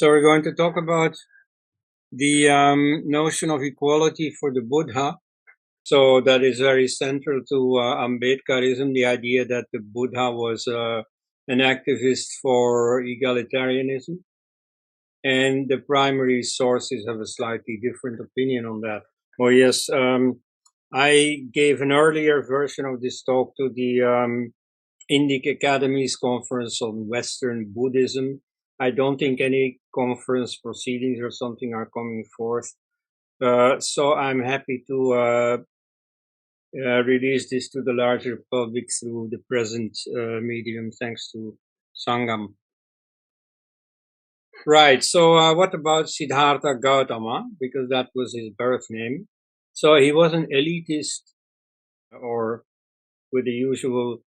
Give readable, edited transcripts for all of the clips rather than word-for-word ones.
So we're going to talk about the notion of equality for the Buddha. So that is very central to Ambedkarism, the idea that the Buddha was an activist for egalitarianism. And the primary sources have a slightly different opinion on that. Oh yes, I gave an earlier version of this talk to the Indic Academy's conference on Western Buddhism. I don't think any conference proceedings or something are coming forth. So I'm happy to release this to the larger public through the present medium, thanks to Sangam. Right, so what about Siddhartha Gautama? Because that was his birth name. So he was an elitist, or with the usual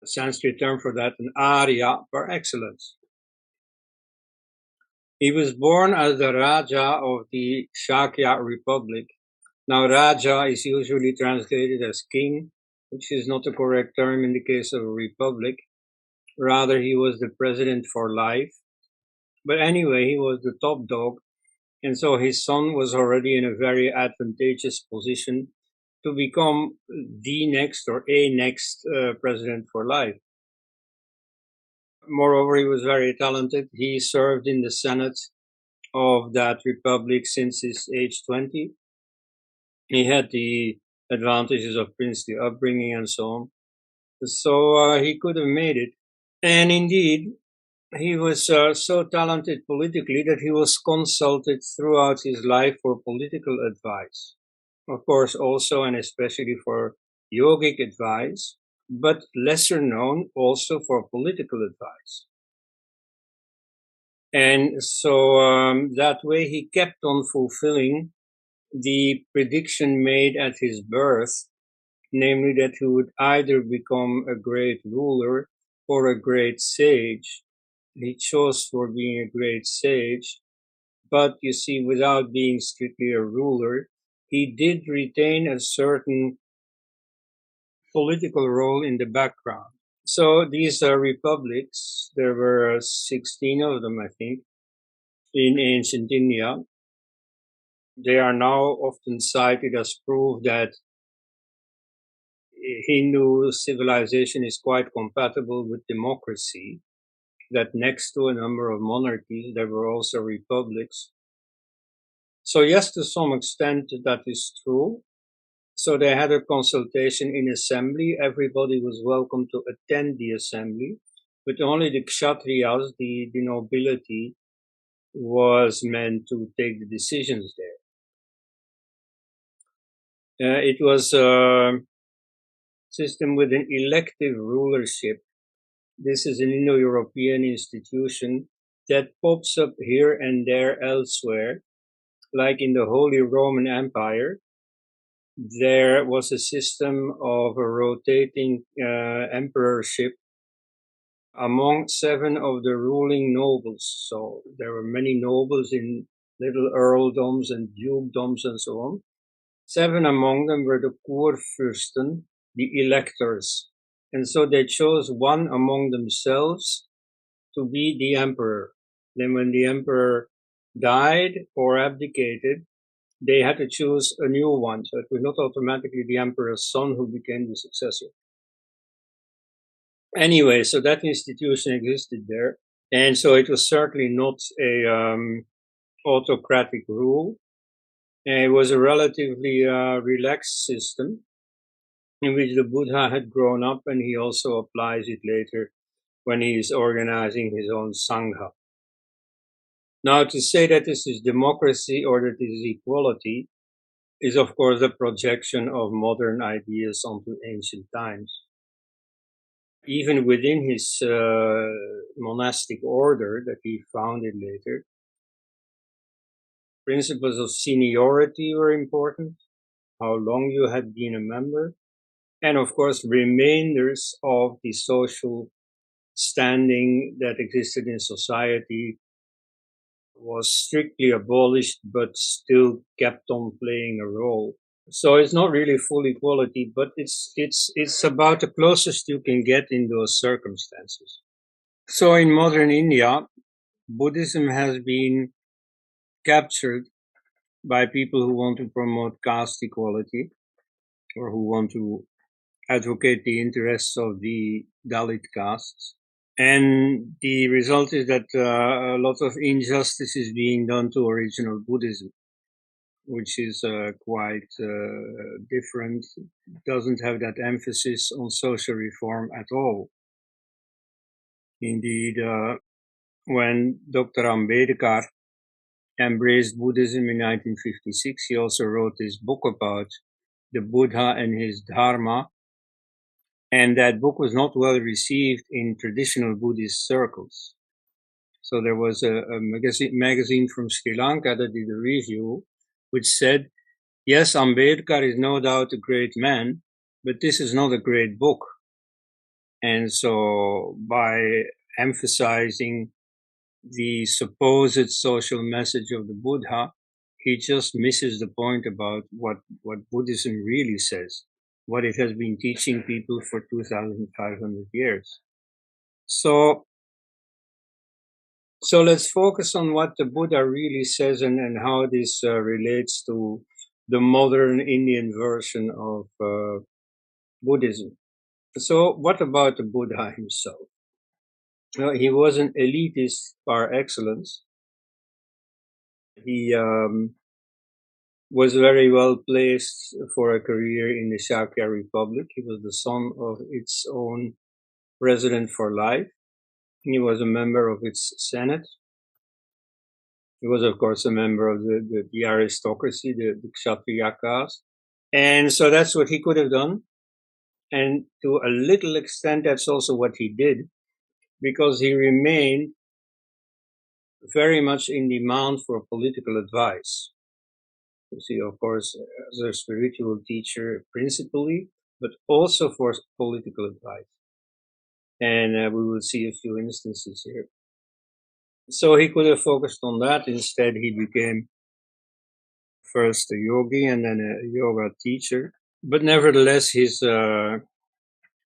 Sanskrit term for that, an Arya par excellence. He was born as the Raja of the Shakya Republic. Now, Raja is usually translated as king, which is not the correct term in the case of a republic. Rather, he was the president for life. But anyway, he was the top dog, and so his son was already in a very advantageous position to become the next or a next president for life. Moreover, he was very talented. He served in the Senate of that republic since his age 20. He had the advantages of princely upbringing and so on. So he could have made it. And indeed, he was so talented politically that he was consulted throughout his life for political advice. Of course, also and especially for yogic advice, but lesser known also for political advice. And so that way he kept on fulfilling the prediction made at his birth, namely that he would either become a great ruler or a great sage. He chose for being a great sage, but you see, without being strictly a ruler, he did retain a certain political role in the background. So these republics, there were 16 of them, I think, in ancient India. They are now often cited as proof that Hindu civilization is quite compatible with democracy, that next to a number of monarchies, there were also republics. So yes, to some extent that is true. So they had a consultation in assembly. Everybody was welcome to attend the assembly, but only the kshatriyas, the nobility, was meant to take the decisions there. It was a system with an elective rulership. This is an Indo-European institution that pops up here and there elsewhere, like in the Holy Roman Empire. There was a system of a rotating emperorship among 7 of the ruling nobles. So there were many nobles in little earldoms and dukedoms and so on. 7 among them were the Kurfürsten, the electors. And so they chose one among themselves to be the emperor. Then when the emperor died or abdicated, they had to choose a new one. So it was not automatically the emperor's son who became the successor. Anyway, so that institution existed there. And so it was certainly not a autocratic rule. And it was a relatively relaxed system in which the Buddha had grown up, and he also applies it later when he is organizing his own Sangha. Now, to say that this is democracy or that this is equality is, of course, the projection of modern ideas onto ancient times. Even within his monastic order that he founded later, principles of seniority were important, how long you had been a member, and of course, remainders of the social standing that existed in society was strictly abolished, but still kept on playing a role. So it's not really full equality, but it's about the closest you can get in those circumstances. So in modern India, Buddhism has been captured by people who want to promote caste equality or who want to advocate the interests of the Dalit castes. And the result is that a lot of injustice is being done to original Buddhism, which is quite different, doesn't have that emphasis on social reform at all. Indeed, when Dr. Ambedkar embraced Buddhism in 1956, he also wrote this book about the Buddha and his Dharma, and that book was not well received in traditional Buddhist circles. So there was a magazine from Sri Lanka that did a review, which said, yes, Ambedkar is no doubt a great man, but this is not a great book. And so by emphasizing the supposed social message of the Buddha, he just misses the point about what Buddhism really says, what it has been teaching people for 2,500 years. So let's focus on what the Buddha really says and how this relates to the modern Indian version of Buddhism. So what about the Buddha himself? Well, he was an elitist par excellence. He was very well placed for a career in the Shakya Republic. He was the son of its own president for life. He was a member of its Senate. He was, of course, a member of the aristocracy, the Kshatriya caste. And so that's what he could have done. And to a little extent, that's also what he did, because he remained very much in demand for political advice. You see, of course, as a spiritual teacher principally, but also for political advice. And we will see a few instances here. So he could have focused on that. Instead, he became first a yogi and then a yoga teacher. But nevertheless, his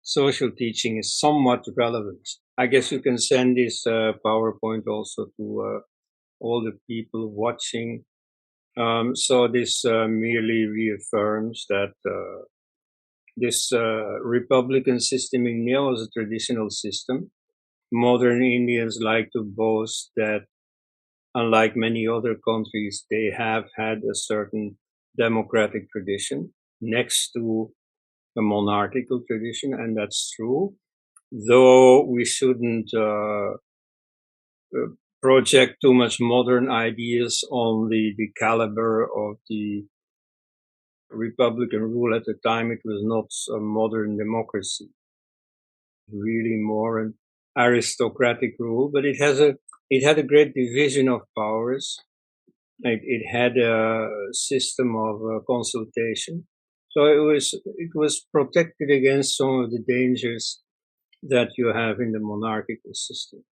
social teaching is somewhat relevant. I guess you can send this PowerPoint also to all the people watching. So this merely reaffirms that this republican system in India was a traditional system. Modern Indians like to boast that, unlike many other countries, they have had a certain democratic tradition next to a monarchical tradition, and that's true. Though we shouldn't project too much modern ideas on the caliber of the Republican rule at the time. It was not a modern democracy, really more an aristocratic rule, but it had a great division of powers. It had a system of consultation. So it was protected against some of the dangers that you have in the monarchical system.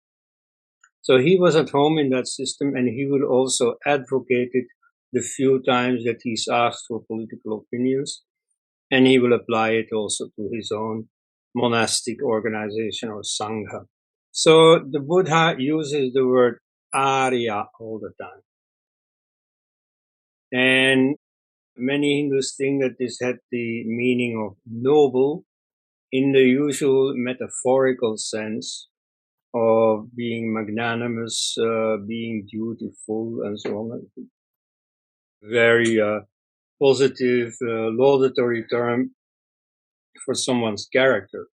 So he was at home in that system, and he would also advocate it the few times that he's asked for political opinions, and he will apply it also to his own monastic organization or Sangha. So the Buddha uses the word Arya all the time. And many Hindus think that this had the meaning of noble in the usual metaphorical sense of being magnanimous, being dutiful, and so on. Very positive, laudatory term for someone's character.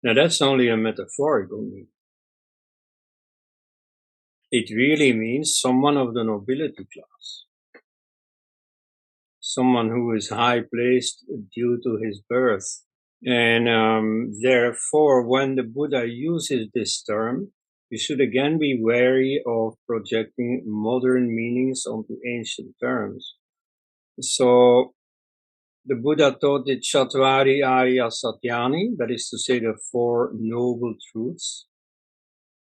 Now that's only a metaphorical meaning. It really means someone of the nobility class. Someone who is high placed due to his birth. And therefore, when the Buddha uses this term, we should again be wary of projecting modern meanings onto ancient terms. So the Buddha taught the Chatvari Arya Satyani, that is to say the Four Noble Truths,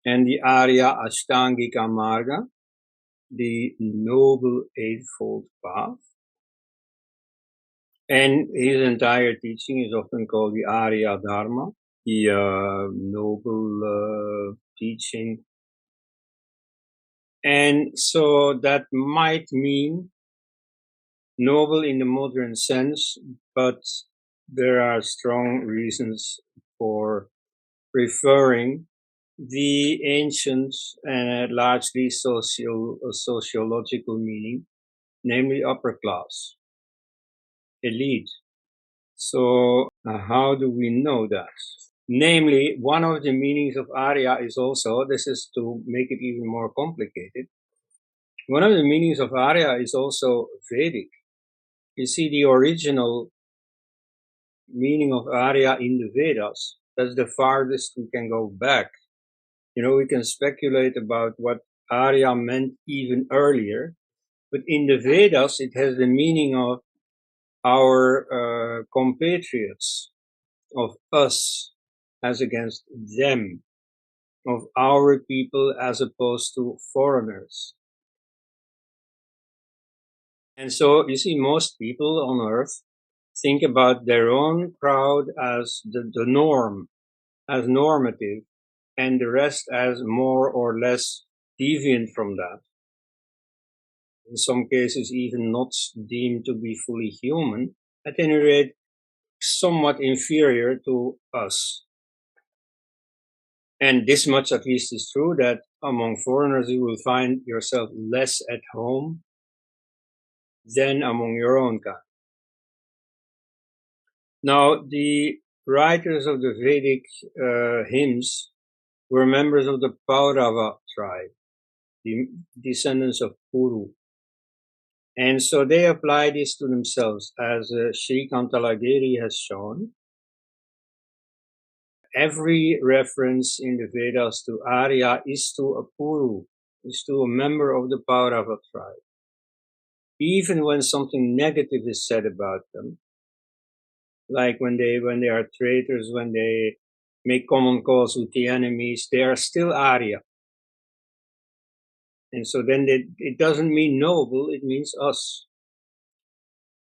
and the Arya Ashtangika Marga, the Noble Eightfold Path. And his entire teaching is often called the Arya Dharma, the noble teaching And so that might mean noble in the modern sense, but there are strong reasons for referring the ancient and largely sociological meaning, namely upper class, elite. So how do we know that? Namely, one of the meanings of Arya is also, this is to make it even more complicated, one of the meanings of Arya is also Vedic. You see, the original meaning of Arya in the Vedas, that's the farthest we can go back. We can speculate about what Arya meant even earlier, but in the Vedas, it has the meaning of our compatriots, of us as against them, of our people as opposed to foreigners. And so you see, most people on earth think about their own crowd as the norm, as normative, and the rest as more or less deviant from that. In some cases, even not deemed to be fully human, at any rate, somewhat inferior to us. And this much at least is true, that among foreigners you will find yourself less at home than among your own kind. Now, the writers of the Vedic hymns were members of the Paurava tribe, the descendants of Puru. And so they apply this to themselves, as Sri Kantalagiri has shown. Every reference in the Vedas to Arya is to a Puru, is to a member of the Paurava tribe. Even when something negative is said about them, like when they are traitors, when they make common cause with the enemies, they are still Arya. And so then it doesn't mean noble, it means us.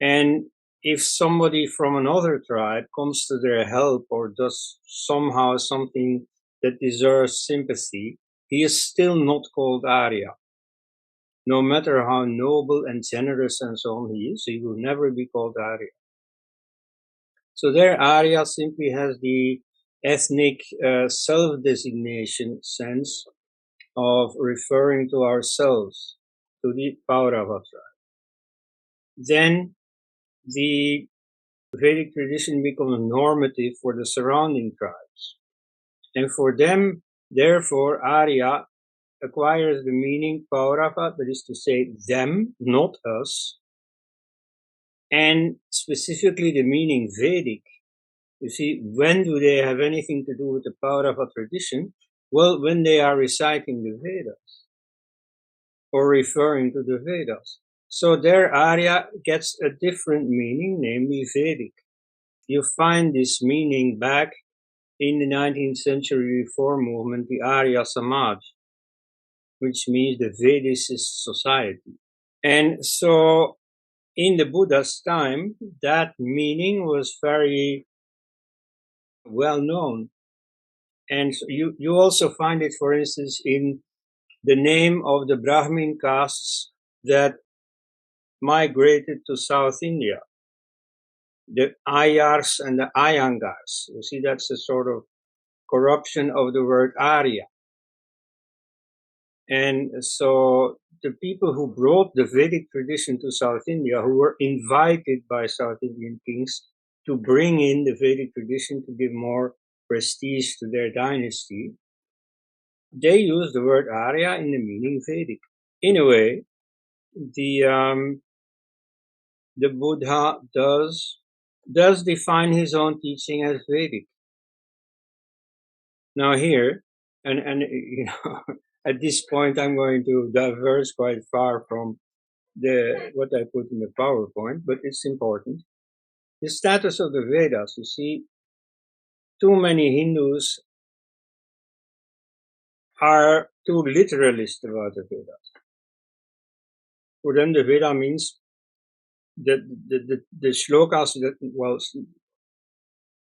And if somebody from another tribe comes to their help or does somehow something that deserves sympathy, he is still not called Arya. No matter how noble and generous and so on he is, he will never be called Arya. So there, Arya simply has the ethnic self-designation sense of referring to ourselves, to the Paurava tribe. Then the Vedic tradition becomes normative for the surrounding tribes. And for them, therefore, Arya acquires the meaning Paurava, that is to say them, not us, and specifically the meaning Vedic. You see, when do they have anything to do with the Paurava tradition? Well, when they are reciting the Vedas or referring to the Vedas. So their Arya gets a different meaning, namely Vedic. You find this meaning back in the 19th century reform movement, the Arya Samaj, which means the Vedicist society. And so in the Buddha's time, that meaning was very well known. And you also find it, for instance, in the name of the Brahmin castes that migrated to South India, the Ayars and the Iyengars. You see, that's a sort of corruption of the word Arya. And so the people who brought the Vedic tradition to South India, who were invited by South Indian kings to bring in the Vedic tradition to give more prestige to their dynasty, they used the word Arya in the meaning Vedic. In a way, the Buddha does define his own teaching as Vedic. Now here, and at this point, I'm going to diverge quite far from what I put in the PowerPoint, but it's important. The status of the Vedas. You see, too many Hindus are too literalist about the Vedas. For them, the Veda means the shlokas that, well,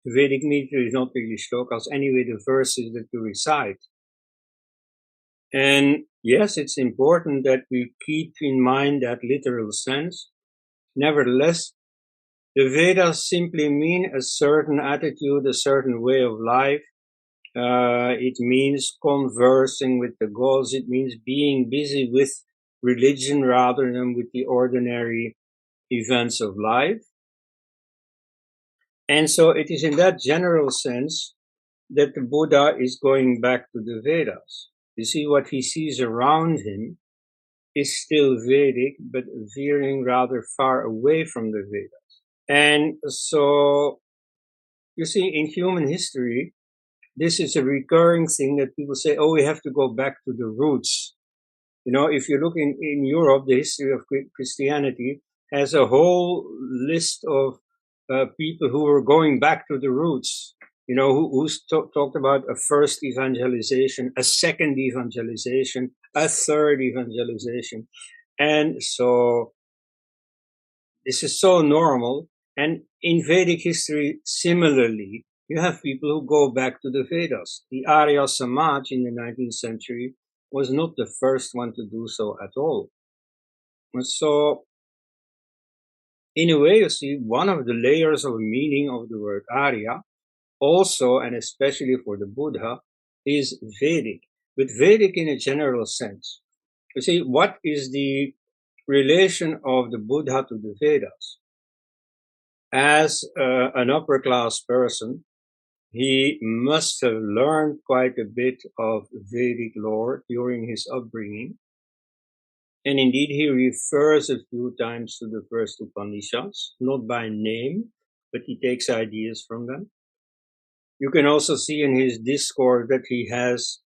Vedic meter is not really shlokas, anyway, the verses that you recite. And Yes, it's important that we keep in mind that literal sense. Nevertheless, the Vedas simply mean a certain attitude, a certain way of life. It means conversing with the gods. It means being busy with religion rather than with the ordinary events of life. And so it is in that general sense that the Buddha is going back to the Vedas. You see, what he sees around him is still Vedic, but veering rather far away from the Vedas. And so, you see, in human history, this is a recurring thing that people say, oh, we have to go back to the roots. You know, if you look in Europe, the history of Christianity has a whole list of people who were going back to the roots, you know, who talked about a first evangelization, a second evangelization, a third evangelization. And so this is so normal. And in Vedic history, similarly, you have people who go back to the Vedas. The Arya Samaj in the 19th century was not the first one to do so at all. And so, in a way, you see, one of the layers of meaning of the word Arya, also and especially for the Buddha, is Vedic, but Vedic in a general sense. You see, what is the relation of the Buddha to the Vedas? As an upper class person, he must have learned quite a bit of Vedic lore during his upbringing. And indeed, he refers a few times to the first Upanishads, not by name, but he takes ideas from them. You can also see in his discourse that he has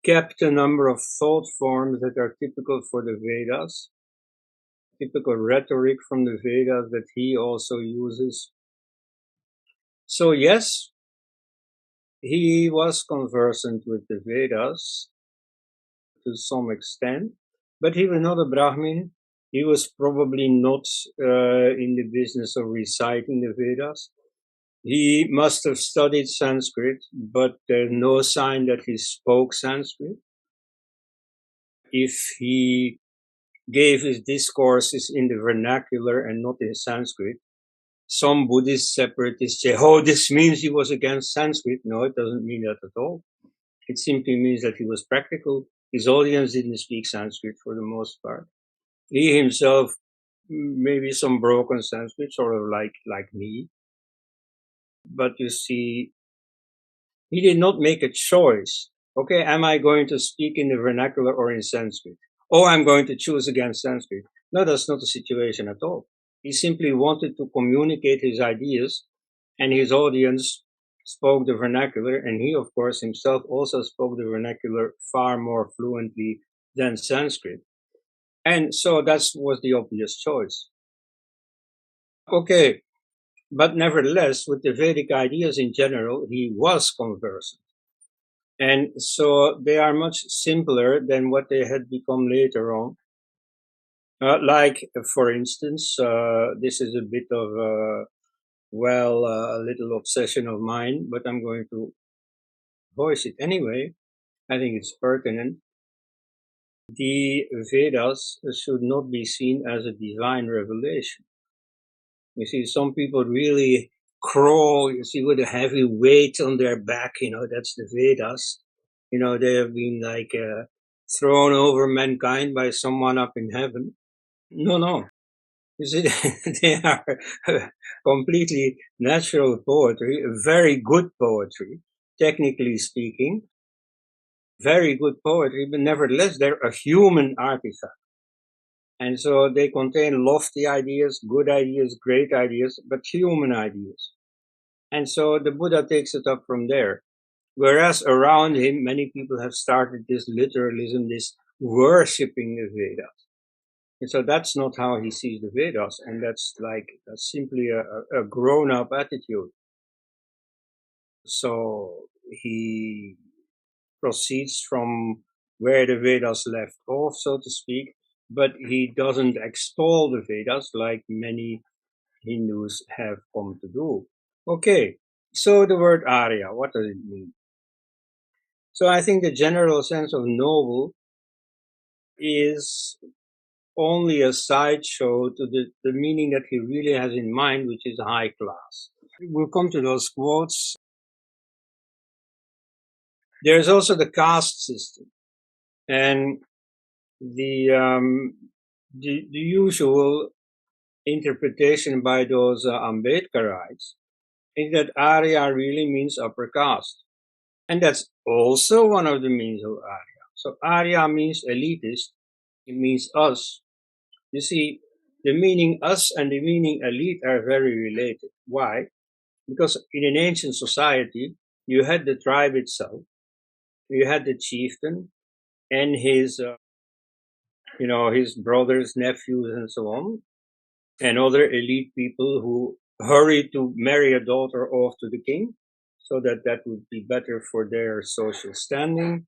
kept a number of thought forms that are typical for the Vedas, typical rhetoric from the Vedas that he also uses. So yes, he was conversant with the Vedas to some extent, but he was not a Brahmin. He was probably not in the business of reciting the Vedas. He must have studied Sanskrit, but there's no sign that he spoke Sanskrit. If he gave his discourses in the vernacular and not in Sanskrit, some Buddhist separatists say, oh, this means he was against Sanskrit. No, it doesn't mean that at all. It simply means that he was practical. His audience didn't speak Sanskrit for the most part. He himself, maybe some broken Sanskrit, sort of like me. But you see, he did not make a choice. Okay, am I going to speak in the vernacular or in Sanskrit? Oh, I'm going to choose against Sanskrit. No, that's not the situation at all. He simply wanted to communicate his ideas, and his audience spoke the vernacular, and he, of course, himself also spoke the vernacular far more fluently than Sanskrit. And so that was the obvious choice. Okay, but nevertheless, with the Vedic ideas in general, he was conversant. And so they are much simpler than what they had become later on. For instance, this is a bit of a little obsession of mine, but I'm going to voice it anyway. I think it's pertinent. The Vedas should not be seen as a divine revelation. You see, some people really crawl, you see, with a heavy weight on their back, that's the Vedas. They have been thrown over mankind by someone up in heaven. No, no. You see, they are completely natural poetry, very good poetry, technically speaking, very good poetry, but nevertheless, they're a human artifact. And so they contain lofty ideas, good ideas, great ideas, but human ideas. And so the Buddha takes it up from there. Whereas around him, many people have started this literalism, this worshipping the Vedas. And so that's not how he sees the Vedas. And that's simply a grown up attitude. So he proceeds from where the Vedas left off, so to speak, but he doesn't extol the Vedas like many Hindus have come to do. Okay, so the word Arya, what does it mean? So I think the general sense of noble is only a sideshow to the meaning that he really has in mind, which is high class. We'll come to those quotes. There's also the caste system, and the usual interpretation by those Ambedkarites is that Arya really means upper caste, and that's also one of the meanings of Arya. So Arya means elitist; it means us. You see, the meaning us and the meaning elite are very related. Why? Because in an ancient society, you had the tribe itself, you had the chieftain and his brothers, nephews, and so on, and other elite people who hurried to marry a daughter off to the king, so that would be better for their social standing.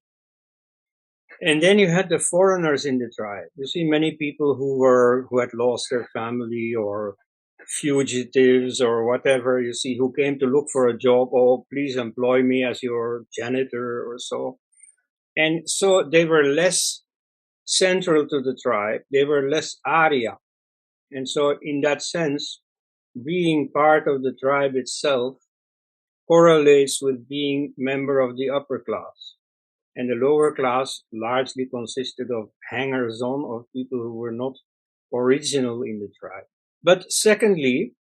And then you had the foreigners in the tribe. You see, many people who had lost their family or fugitives or whatever, you see, who came to look for a job. Oh, please employ me as your janitor or so. And so they were less central to the tribe. They were less Arya. And so in that sense, being part of the tribe itself correlates with being member of the upper class. And the lower class largely consisted of hangers-on, of people who were not original in the tribe. But secondly,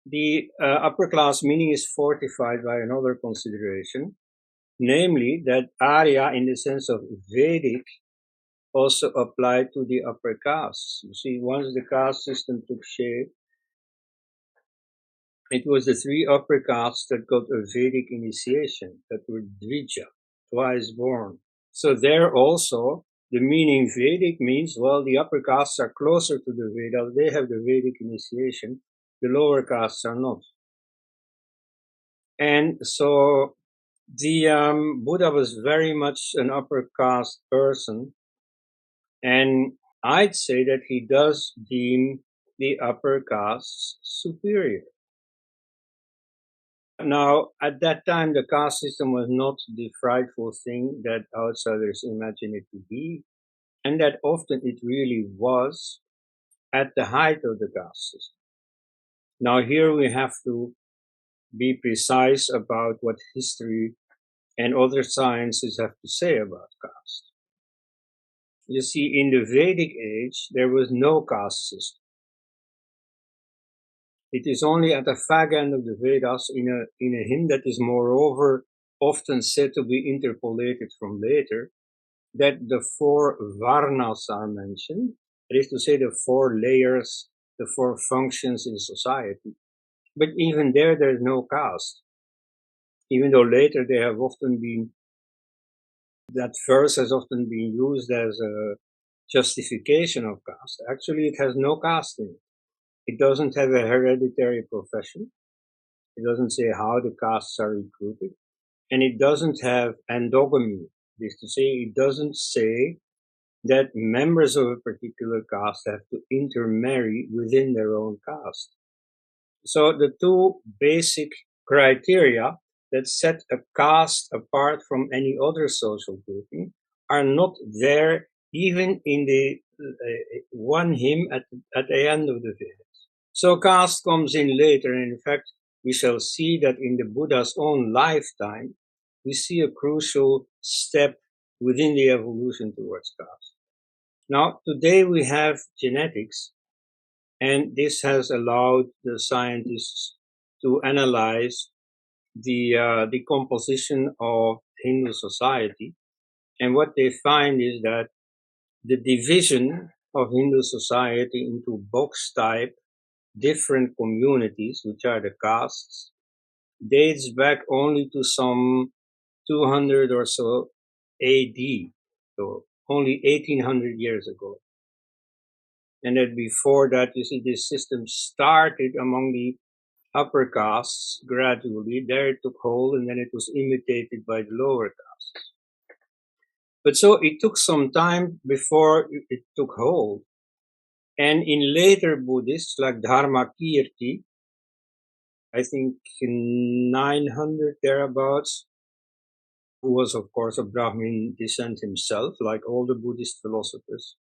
the upper class meaning is fortified by another consideration, namely that Arya, in the sense of Vedic, also applied to the upper castes. You see, once the caste system took shape, it was the three upper castes that got a Vedic initiation, that were Dvija, twice born. So there also, the meaning Vedic means, well, the upper castes are closer to the Vedas, they have the Vedic initiation, the lower castes are not. And so the Buddha was very much an upper caste person, and I'd say that he does deem the upper castes superior. Now, at that time, the caste system was not the frightful thing that outsiders imagine it to be, and that often it really was at the height of the caste system. Now, here we have to be precise about what history and other sciences have to say about caste. You see, in the Vedic age, there was no caste system. It is only at the fag end of the Vedas, in a hymn that is moreover often said to be interpolated from later, that the four varnas are mentioned. That is to say, the four layers, the four functions in society. But even there is no caste. Even though later that verse has often been used as a justification of caste. Actually, it has no caste in it. It doesn't have a hereditary profession. It doesn't say how the castes are recruited. And it doesn't have endogamy. That is to say, it doesn't say that members of a particular caste have to intermarry within their own caste. So the two basic criteria that set a caste apart from any other social grouping are not there even in the one hymn at the end of the Vedas. So caste comes in later, and in fact, we shall see that in the Buddha's own lifetime, we see a crucial step within the evolution towards caste. Now, today we have genetics, and this has allowed the scientists to analyze the composition of Hindu society. And what they find is that the division of Hindu society into box type different communities, which are the castes, dates back only to some 200 or so AD, so only 1800 years ago. And that before that, you see, this system started among the upper castes gradually. There it took hold, and then it was imitated by the lower castes. But so it took some time before it took hold. And in later Buddhists, like Dharmakirti, I think in 900 thereabouts, who was, of course, of Brahmin descent himself, like all the Buddhist philosophers.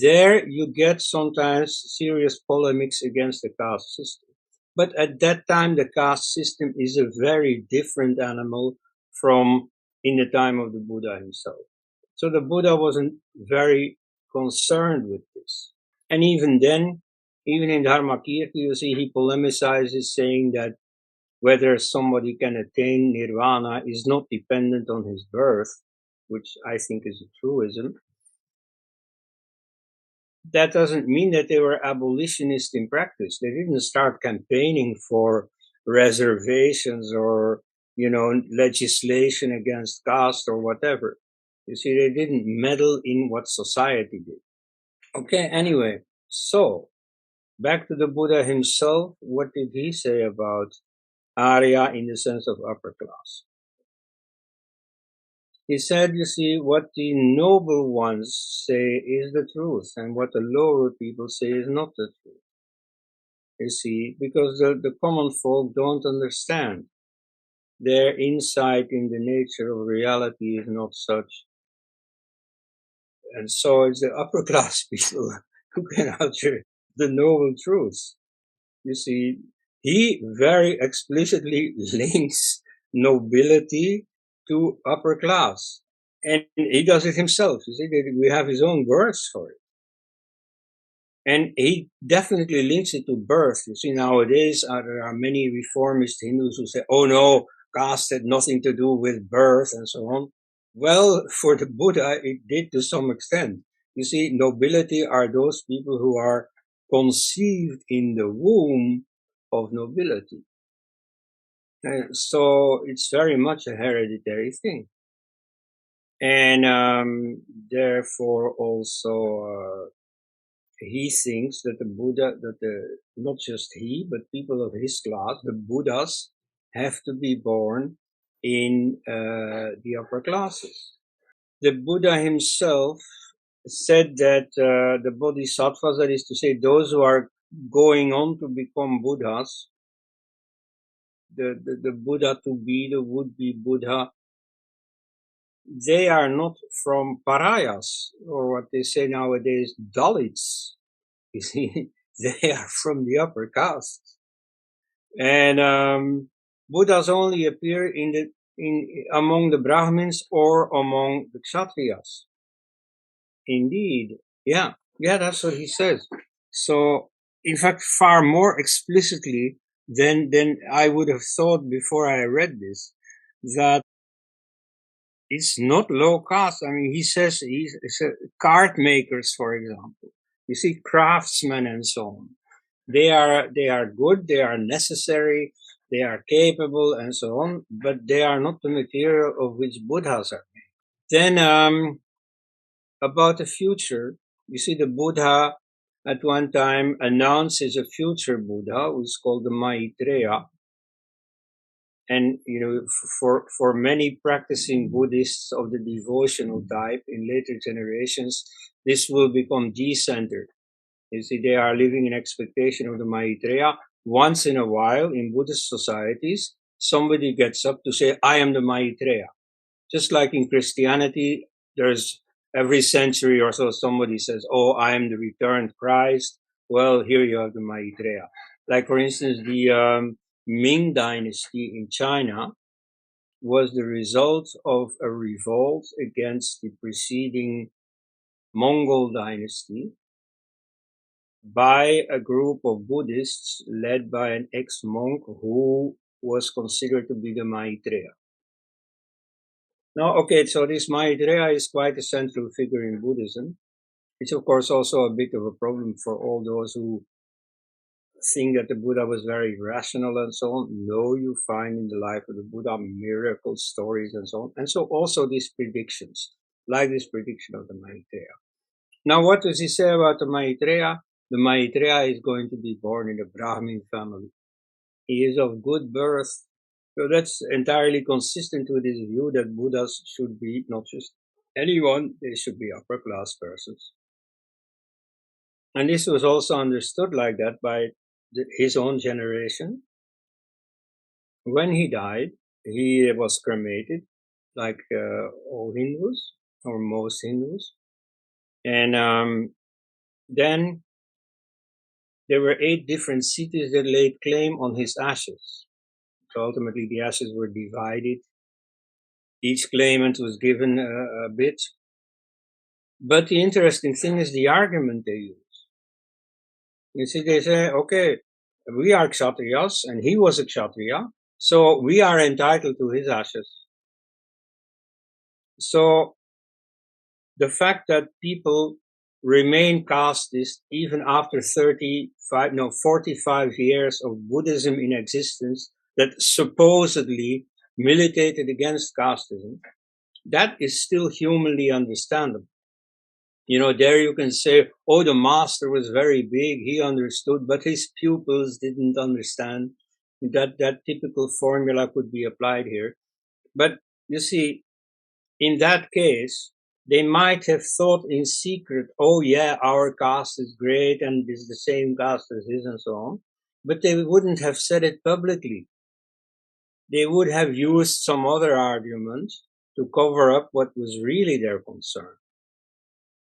There you get sometimes serious polemics against the caste system. But at that time, the caste system is a very different animal from in the time of the Buddha himself. So the Buddha wasn't very concerned with this. And even then, even in Dharmakirti, you see he polemicizes saying that whether somebody can attain nirvana is not dependent on his birth, which I think is a truism. That doesn't mean that they were abolitionists in practice. They didn't start campaigning for reservations or, legislation against caste or whatever. You see, they didn't meddle in what society did. Okay, anyway, so back to the Buddha himself. What did he say about Arya in the sense of upper class? He said, you see, what the noble ones say is the truth, and what the lower people say is not the truth. You see, because the common folk don't understand. Their insight in the nature of reality is not such. And so it's the upper class people who can utter the noble truths. You see, he very explicitly links nobility to upper class. And he does it himself. You see, we have his own words for it. And he definitely links it to birth. You see, nowadays there are many reformist Hindus who say, oh no, caste had nothing to do with birth and so on. Well, for the Buddha, it did to some extent. You see, nobility are those people who are conceived in the womb of nobility. And so it's very much a hereditary thing. And therefore also he thinks that the Buddha, not just he, but people of his class, the Buddhas, have to be born in the upper classes. The Buddha himself said that the bodhisattvas, that is to say, those who are going on to become Buddhas, the Buddha to be, the would-be Buddha, they are not from pariahs, or what they say nowadays, Dalits. You see, they are from the upper caste. And Buddhas only appear among the Brahmins or among the Kshatriyas. Indeed. Yeah, that's what he says. So, in fact, far more explicitly than I would have thought before I read this, that it's not low caste. I mean, he says he's card makers, for example. You see, craftsmen and so on. They are good. They are necessary. They are capable and so on. But they are not the material of which Buddhas are made. Then about the future, you see, the Buddha at one time announces a future Buddha who's called the Maitreya. And, for many practicing Buddhists of the devotional type in later generations, this will become decentered. You see, they are living in expectation of the Maitreya. Once in a while, in Buddhist societies, somebody gets up to say, I am the Maitreya. Just like in Christianity, there's every century or so somebody says, oh, I am the returned Christ. Well, here you have the Maitreya. Like, for instance, the Ming dynasty in China was the result of a revolt against the preceding Mongol dynasty by a group of Buddhists led by an ex-monk who was considered to be the Maitreya. Now, okay, so this Maitreya is quite a central figure in Buddhism. It's, of course, also a bit of a problem for all those who think that the Buddha was very rational and so on. No, you find in the life of the Buddha miracle stories and so on. And so also these predictions, like this prediction of the Maitreya. Now, what does he say about the Maitreya? The Maitreya is going to be born in a Brahmin family. He is of good birth. So that's entirely consistent with his view that Buddhas should be not just anyone, they should be upper class persons. And this was also understood like that by his own generation. When he died, he was cremated, like all Hindus, or most Hindus. And then there were 8 different cities that laid claim on his ashes. So ultimately the ashes were divided. Each claimant was given a bit. But the interesting thing is the argument they use. You see, they say, okay, we are Kshatriyas, and he was a Kshatriya, so we are entitled to his ashes. So the fact that people remain casteist even after 45 years of Buddhism in existence that supposedly militated against casteism, that is still humanly understandable. You know, there you can say, oh, the master was very big, he understood, but his pupils didn't understand. That typical formula could be applied here. But you see, in that case, they might have thought in secret, oh yeah, our caste is great and is the same caste as his and so on. But they wouldn't have said it publicly. They would have used some other argument to cover up what was really their concern.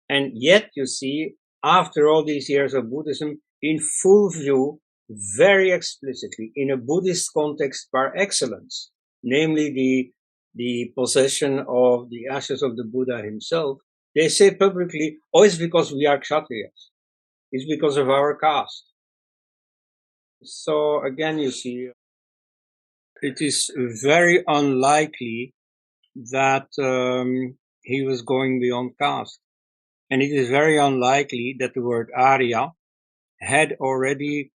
And yet, you see, after all these years of Buddhism, in full view, very explicitly, in a Buddhist context par excellence, namely the possession of the ashes of the Buddha himself, they say publicly, oh, it's because we are Kshatriyas. It's because of our caste. So again, you see, it is very unlikely that he was going beyond caste. And it is very unlikely that the word Arya had already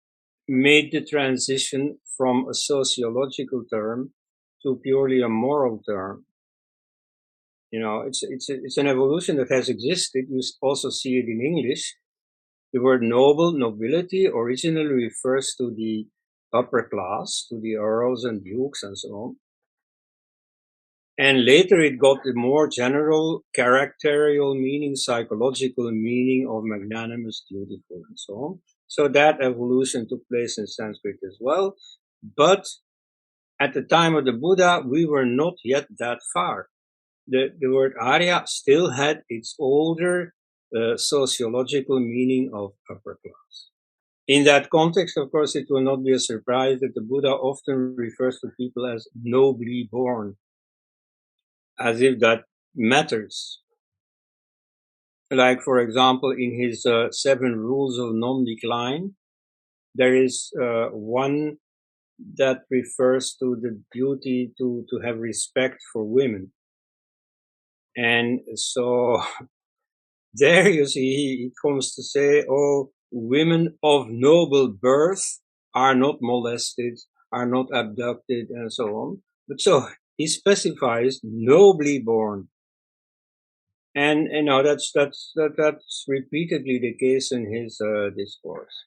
made the transition from a sociological term to purely a moral term. You know, it's an evolution that has existed. You also see it in English. The word noble, nobility, originally refers to the upper class, to the earls and dukes and so on. And later it got the more general characterial meaning, psychological meaning of magnanimous, dutiful, and so on. So that evolution took place in Sanskrit as well. But at the time of the Buddha, we were not yet that far. The word Arya still had its older sociological meaning of upper class. In that context, of course, it will not be a surprise that the Buddha often refers to people as nobly born, as if that matters. Like, for example, in his 7 rules of non-decline, there is one that refers to the duty to have respect for women. And so there you see, it comes to say, oh, women of noble birth are not molested, are not abducted, and so on. But so he specifies nobly born. And you know, that's repeatedly the case in his discourse.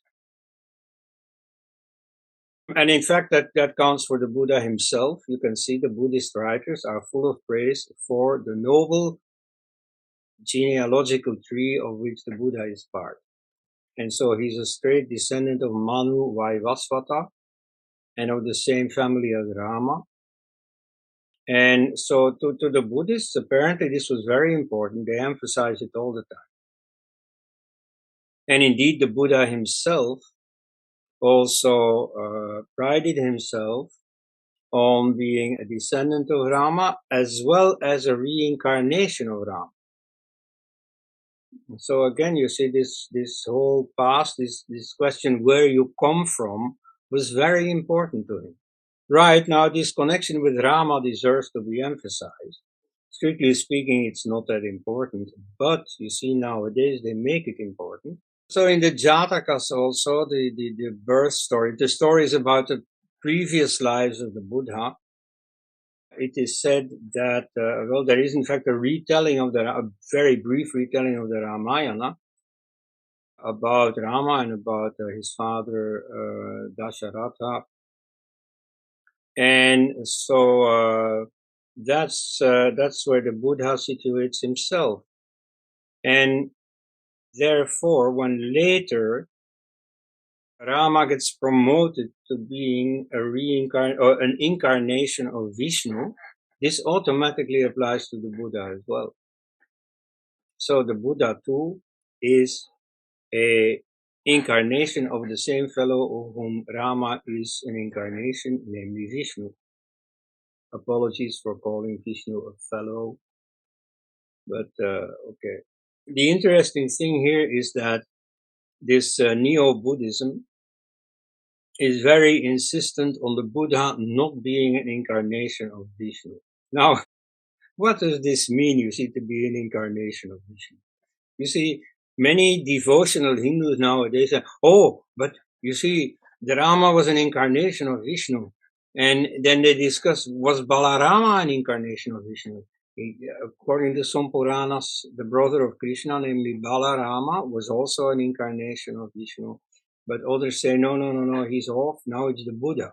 And in fact, that counts for the Buddha himself. You can see the Buddhist writers are full of praise for the noble genealogical tree of which the Buddha is part. And so he's a straight descendant of Manu Vaivasvata and of the same family as Rama. And so to the Buddhists, apparently this was very important. They emphasize it all the time. And indeed, the Buddha himself also prided himself on being a descendant of Rama as well as a reincarnation of Rama. So again, you see this whole past, this question where you come from was very important to him. Right, now this connection with Rama deserves to be emphasized. Strictly speaking, it's not that important, but you see nowadays they make it important. So in the Jatakas also, the birth story, the stories about the previous lives of the Buddha, it is said that, well, there is in fact a very brief retelling of the Ramayana about Rama and about his father Dasharatha. And so that's where the Buddha situates himself. And therefore, when later Rama gets promoted to being an incarnation of Vishnu, this automatically applies to the Buddha as well. So the Buddha too is a incarnation of the same fellow of whom Rama is an incarnation, namely Vishnu. Apologies for calling Vishnu a fellow, but okay. The interesting thing here is that this Neo-Buddhism is very insistent on the Buddha not being an incarnation of Vishnu. Now, what does this mean, you see, to be an incarnation of Vishnu? You see, many devotional Hindus nowadays say, oh, but you see, the Rama was an incarnation of Vishnu. And then they discuss, was Balarama an incarnation of Vishnu? According to some Puranas, the brother of Krishna, namely Balarama, was also an incarnation of Vishnu. But others say, no, he's off. Now it's the Buddha.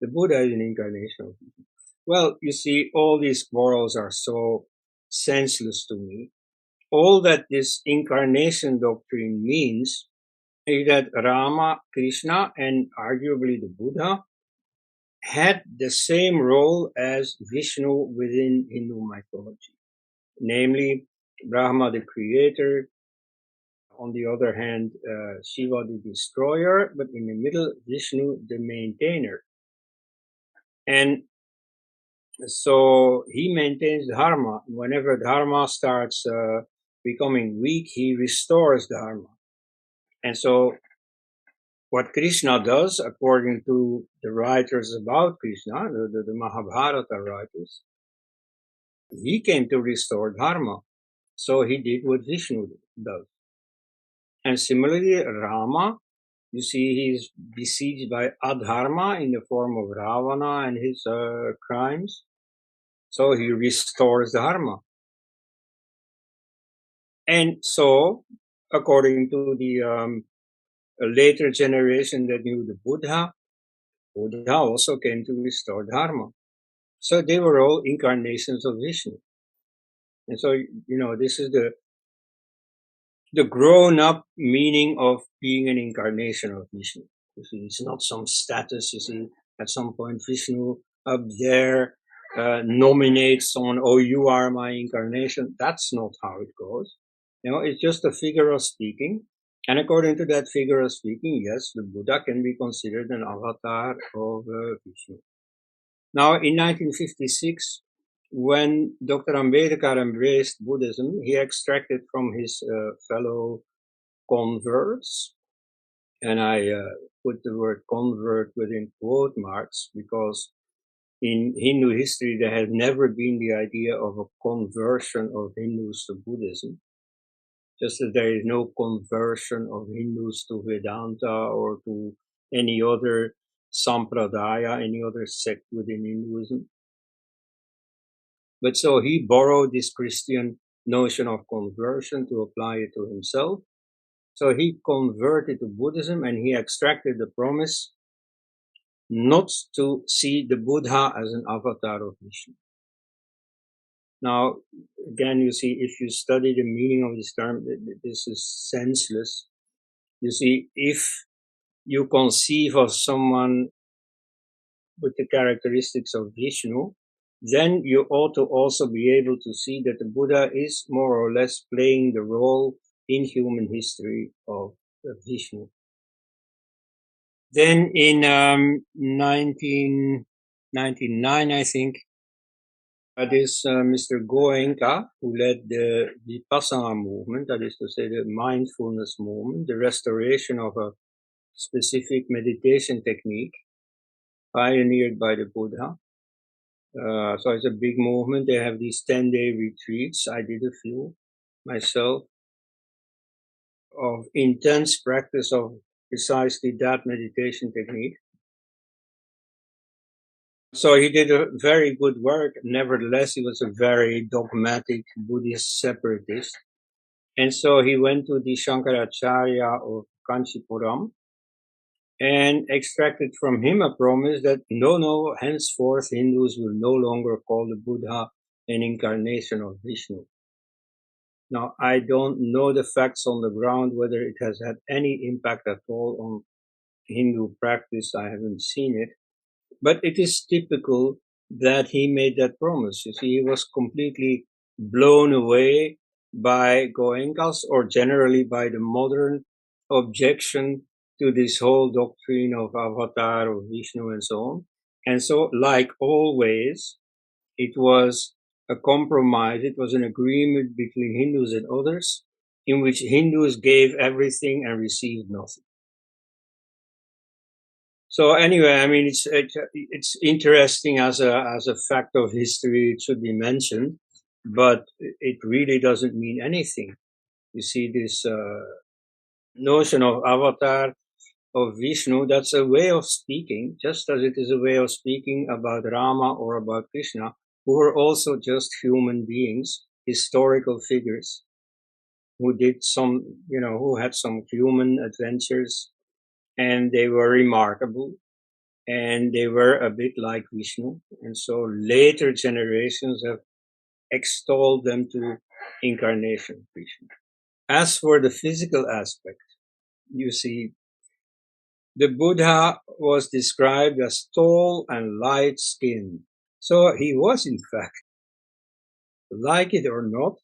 The Buddha is an incarnation of Vishnu. Well, you see, all these quarrels are so senseless to me. All that this incarnation doctrine means is that Rama, Krishna, and arguably the Buddha had the same role as Vishnu within Hindu mythology. Namely, Brahma the creator, on the other hand, Shiva the destroyer, but in the middle, Vishnu the maintainer. And so he maintains dharma. Whenever dharma starts becoming weak, he restores dharma. And so what Krishna does, according to the writers about Krishna, the Mahabharata writers, he came to restore dharma. So he did what Vishnu does. And similarly, Rama, you see, he's besieged by adharma in the form of Ravana and his crimes. So he restores dharma. And so, according to the later generation that knew the Buddha also came to restore dharma. So they were all incarnations of Vishnu. And so, this is the grown-up meaning of being an incarnation of Vishnu. You see, it's not some status, you see, at some point Vishnu up there nominates someone, oh, you are my incarnation. That's not how it goes. It's just a figure of speaking. And according to that figure of speaking, yes, the Buddha can be considered an avatar of Vishnu. Now, in 1956, when Dr. Ambedkar embraced Buddhism, he extracted from his fellow converts, and I put the word convert within quote marks because in Hindu history there has never been the idea of a conversion of Hindus to Buddhism, just as there is no conversion of Hindus to Vedanta or to any other sampradaya, any other sect within Hinduism. But so he borrowed this Christian notion of conversion to apply it to himself. So he converted to Buddhism and he extracted the promise not to see the Buddha as an avatar of Vishnu. Now, again, you see, if you study the meaning of this term, this is senseless. You see, if you conceive of someone with the characteristics of Vishnu, then you ought to also be able to see that the Buddha is more or less playing the role in human history of Vishnu. Then in 1999, I think, this Mr. Goenka, who led the Vipassana movement, that is to say the mindfulness movement, the restoration of a specific meditation technique pioneered by the Buddha. So it's a big movement. They have these 10-day retreats. I did a few myself of intense practice of precisely that meditation technique. So he did a very good work. Nevertheless, he was a very dogmatic Buddhist separatist. And so he went to the Shankaracharya of Kanchipuram and extracted from him a promise that no, henceforth Hindus will no longer call the Buddha an incarnation of Vishnu. Now, I don't know the facts on the ground, whether it has had any impact at all on Hindu practice, I haven't seen it, but it is typical that he made that promise. You see, he was completely blown away by Goenkas, or generally by the modern objection to this whole doctrine of Avatar, of Vishnu, and so on. And so, like always, it was a compromise, it was an agreement between Hindus and others, in which Hindus gave everything and received nothing. So anyway, I mean, it's interesting as a fact of history. It should be mentioned, but it really doesn't mean anything. You see, this notion of avatar, of Vishnu, that's a way of speaking, just as it is a way of speaking about Rama or about Krishna, who were also just human beings, historical figures, who did some, who had some human adventures, and they were remarkable. And they were a bit like Vishnu. And so later generations have extolled them to incarnation Vishnu. As for the physical aspect, you see, the Buddha was described as tall and light-skinned. So he was, in fact, like it or not,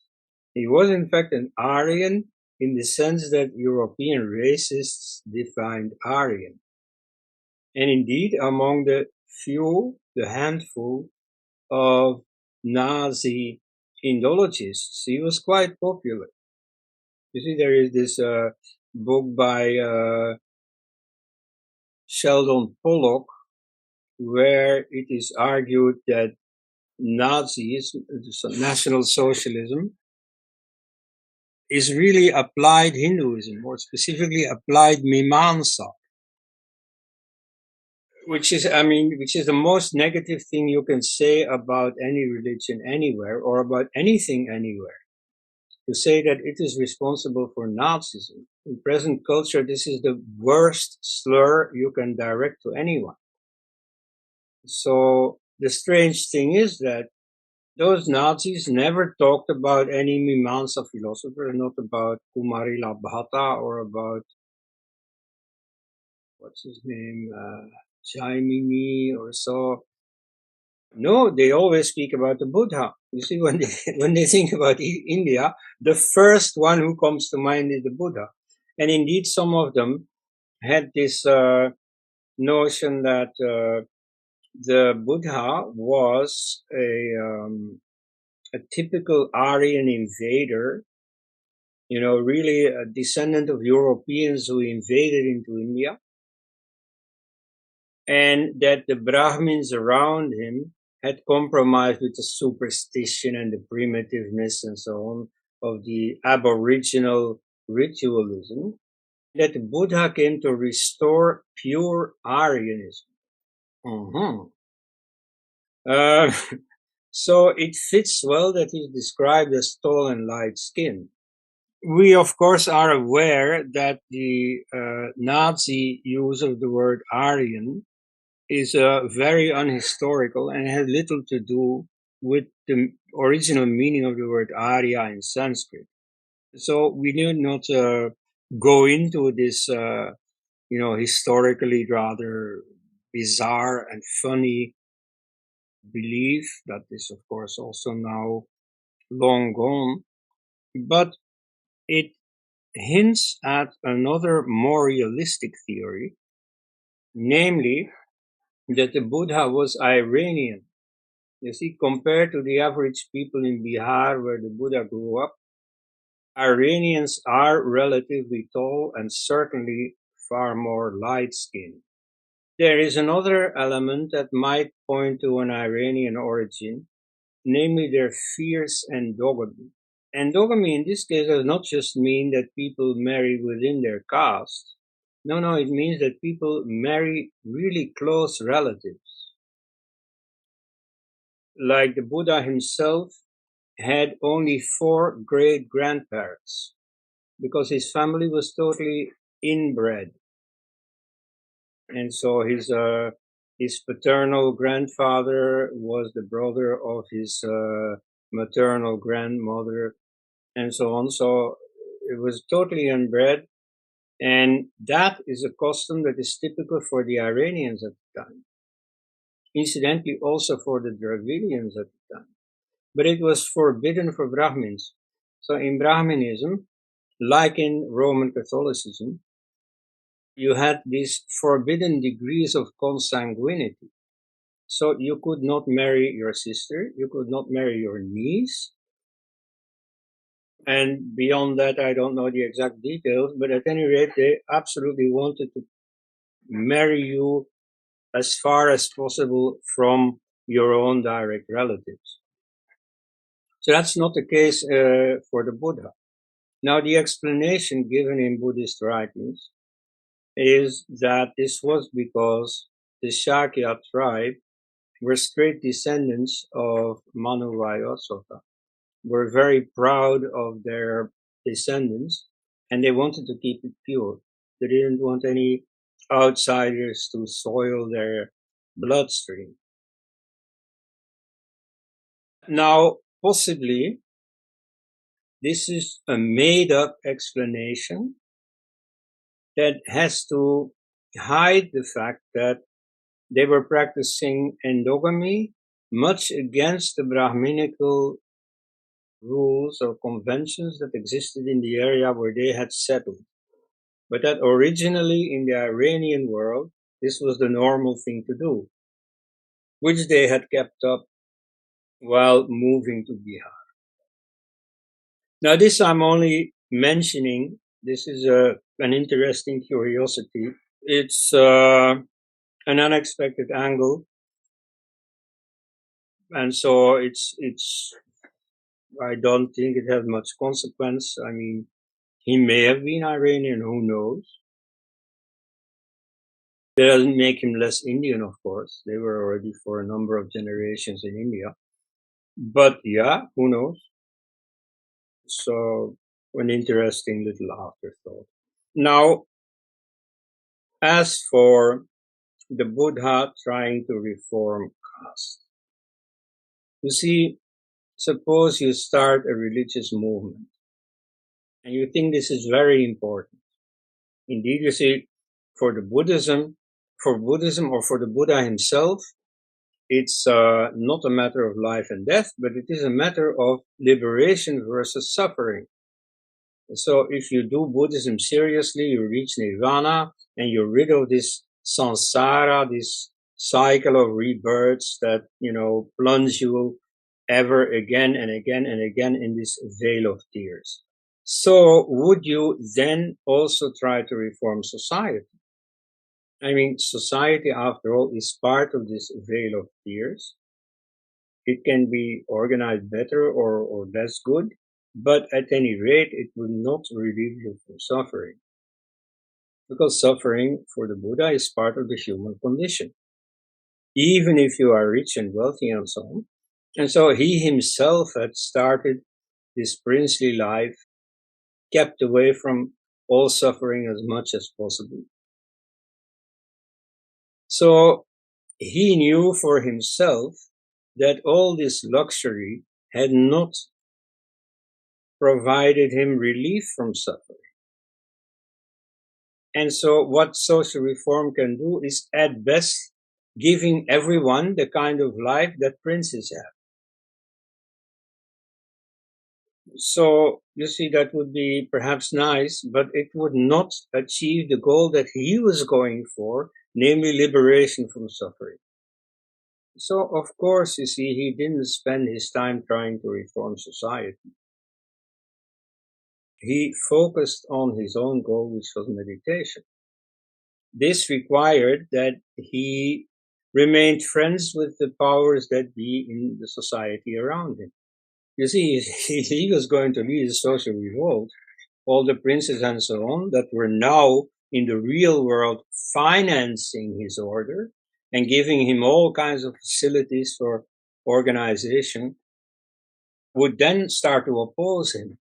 he was, in fact, an Aryan in the sense that European racists defined Aryan. And indeed, among the handful of Nazi Indologists, he was quite popular. You see, there is this book by Sheldon Pollock, where it is argued that Nazis, National Socialism, is really applied Hinduism, more specifically applied Mimamsa, which is the most negative thing you can say about any religion anywhere, or about anything anywhere. To say that it is responsible for Nazism. In present culture, this is the worst slur you can direct to anyone. So the strange thing is that those Nazis never talked about any Mimamsa philosopher, not about Kumarila Bhatta or about, what's his name, Jaimini or so. No, they always speak about the Buddha. You see, when they think about India, the first one who comes to mind is the Buddha. And indeed, some of them had this notion that the Buddha was a typical Aryan invader, really a descendant of Europeans who invaded into India, and that the Brahmins around him had compromised with the superstition and the primitiveness and so on of the aboriginal ritualism, that the Buddha came to restore pure Aryanism. So it fits well that he's described as tall and light-skinned. We, of course, are aware that the Nazi use of the word Aryan is very unhistorical and has little to do with the original meaning of the word Arya in Sanskrit. So we need not go into this, historically rather bizarre and funny belief that is, of course, also now long gone, but it hints at another more realistic theory, namely that the Buddha was Iranian. You see, compared to the average people in Bihar where the Buddha grew up, Iranians are relatively tall and certainly far more light-skinned. There is another element that might point to an Iranian origin, namely their fierce endogamy. Endogamy in this case does not just mean that people marry within their caste. No, it means that people marry really close relatives. Like the Buddha himself had only 4 great-grandparents because his family was totally inbred. And so his paternal grandfather was the brother of his maternal grandmother, and so on. So it was totally inbred. And that is a custom that is typical for the Iranians at the time. Incidentally, also for the Dravidians at the time. But it was forbidden for Brahmins. So in Brahminism, like in Roman Catholicism, you had these forbidden degrees of consanguinity. So you could not marry your sister, you could not marry your niece, and beyond that, I don't know the exact details, but at any rate, they absolutely wanted to marry you as far as possible from your own direct relatives. So that's not the case for the Buddha. Now, the explanation given in Buddhist writings is that this was because the Shakya tribe were straight descendants of Manu Vayasota, were very proud of their descendants, and they wanted to keep it pure. They didn't want any outsiders to soil their bloodstream. Now, possibly, this is a made-up explanation that has to hide the fact that they were practicing endogamy much against the Brahminical rules or conventions that existed in the area where they had settled. But that originally in the Iranian world, this was the normal thing to do, which they had kept up while moving to Bihar. Now, this I'm only mentioning. This is an interesting curiosity. It's an unexpected angle, and so it's. I don't think it has much consequence. I mean, he may have been Iranian. Who knows? That doesn't make him less Indian, of course. They were already for a number of generations in India. But yeah, who knows? So, an interesting little afterthought. Now, as for the Buddha trying to reform caste, you see, suppose you start a religious movement and you think this is very important. Indeed, you see, for Buddhism or for the Buddha himself, it's not a matter of life and death, but it is a matter of liberation versus suffering. So if you do Buddhism seriously, you reach nirvana and you're rid of this samsara, this cycle of rebirths that, plunge you ever again and again and again in this veil of tears. So would you then also try to reform society? I mean, society, after all, is part of this veil of tears. It can be organized better or less good, but at any rate, it would not relieve you from suffering. Because suffering for the Buddha is part of the human condition, even if you are rich and wealthy and so on. And so he himself had started this princely life, kept away from all suffering as much as possible. So he knew for himself that all this luxury had not provided him relief from suffering. And so what social reform can do is at best giving everyone the kind of life that princes have. So you see, that would be perhaps nice, but it would not achieve the goal that he was going for, namely liberation from suffering. So of course, you see, he didn't spend his time trying to reform society. He focused on his own goal, which was meditation. This required that he remained friends with the powers that be in the society around him. You see, he was going to lead a social revolt. All the princes and so on that were now in the real world financing his order and giving him all kinds of facilities for organization would then start to oppose him.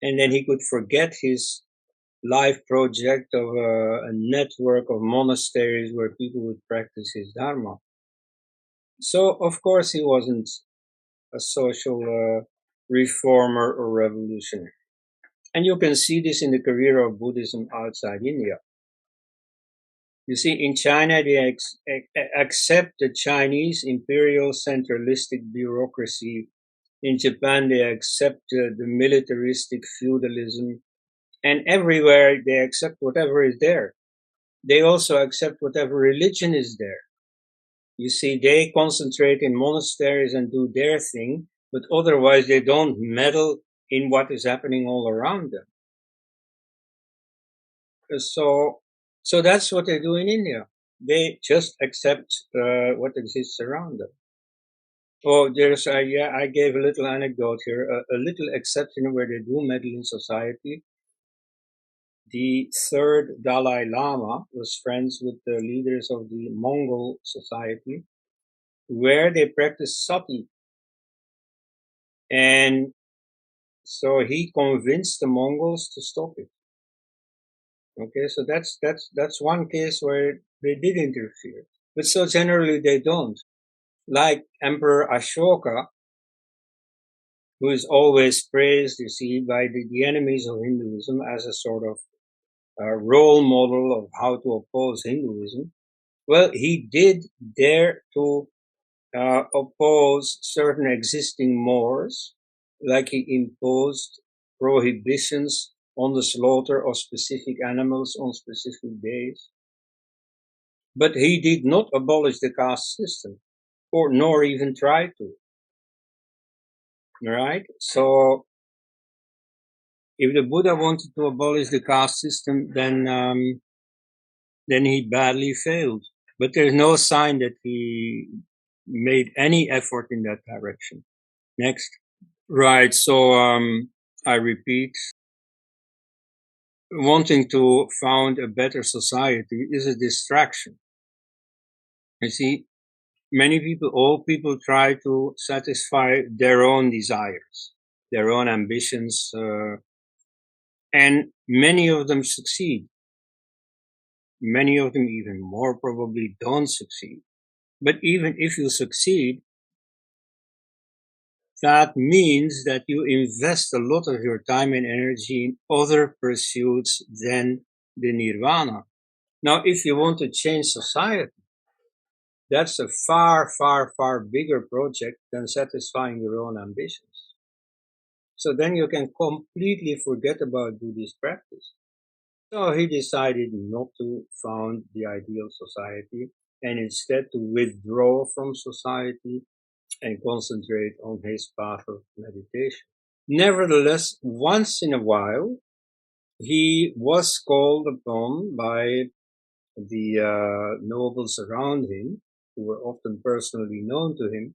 And then he could forget his life project of a network of monasteries where people would practice his dharma. So, of course, he wasn't a social reformer or revolutionary. And you can see this in the career of Buddhism outside India. You see, in China, they accept the Chinese imperial centralistic bureaucracy. In Japan, they accept the militaristic feudalism. And everywhere, they accept whatever is there. They also accept whatever religion is there. You see, they concentrate in monasteries and do their thing, but otherwise they don't meddle in what is happening all around them. So that's what they do in India. They just accept what exists around them. Oh, I gave a little anecdote here. A little exception where they do meddle in society. The third Dalai Lama was friends with the leaders of the Mongol society, where they practice sati. And so he convinced the Mongols to stop it. Okay, so that's one case where they did interfere. But so generally they don't. Like Emperor Ashoka, who is always praised, you see, by the enemies of Hinduism as a sort of role model of how to oppose Hinduism. Well, he did dare to oppose certain existing mores, like he imposed prohibitions on the slaughter of specific animals on specific days. But he did not abolish the caste system, or nor even try to. Right? So if the Buddha wanted to abolish the caste system, then he badly failed. But there's no sign that he made any effort in that direction. Next. Right. So I repeat, wanting to found a better society is a distraction. You see, all people try to satisfy their own desires, their own ambitions, and many of them succeed. Many of them even more probably don't succeed. But even if you succeed, that means that you invest a lot of your time and energy in other pursuits than the nirvana. Now, if you want to change society, that's a far, far, far bigger project than satisfying your own ambitions. So then you can completely forget about Buddhist practice. So he decided not to found the ideal society and instead to withdraw from society and concentrate on his path of meditation. Nevertheless, once in a while, he was called upon by the nobles around him, who were often personally known to him,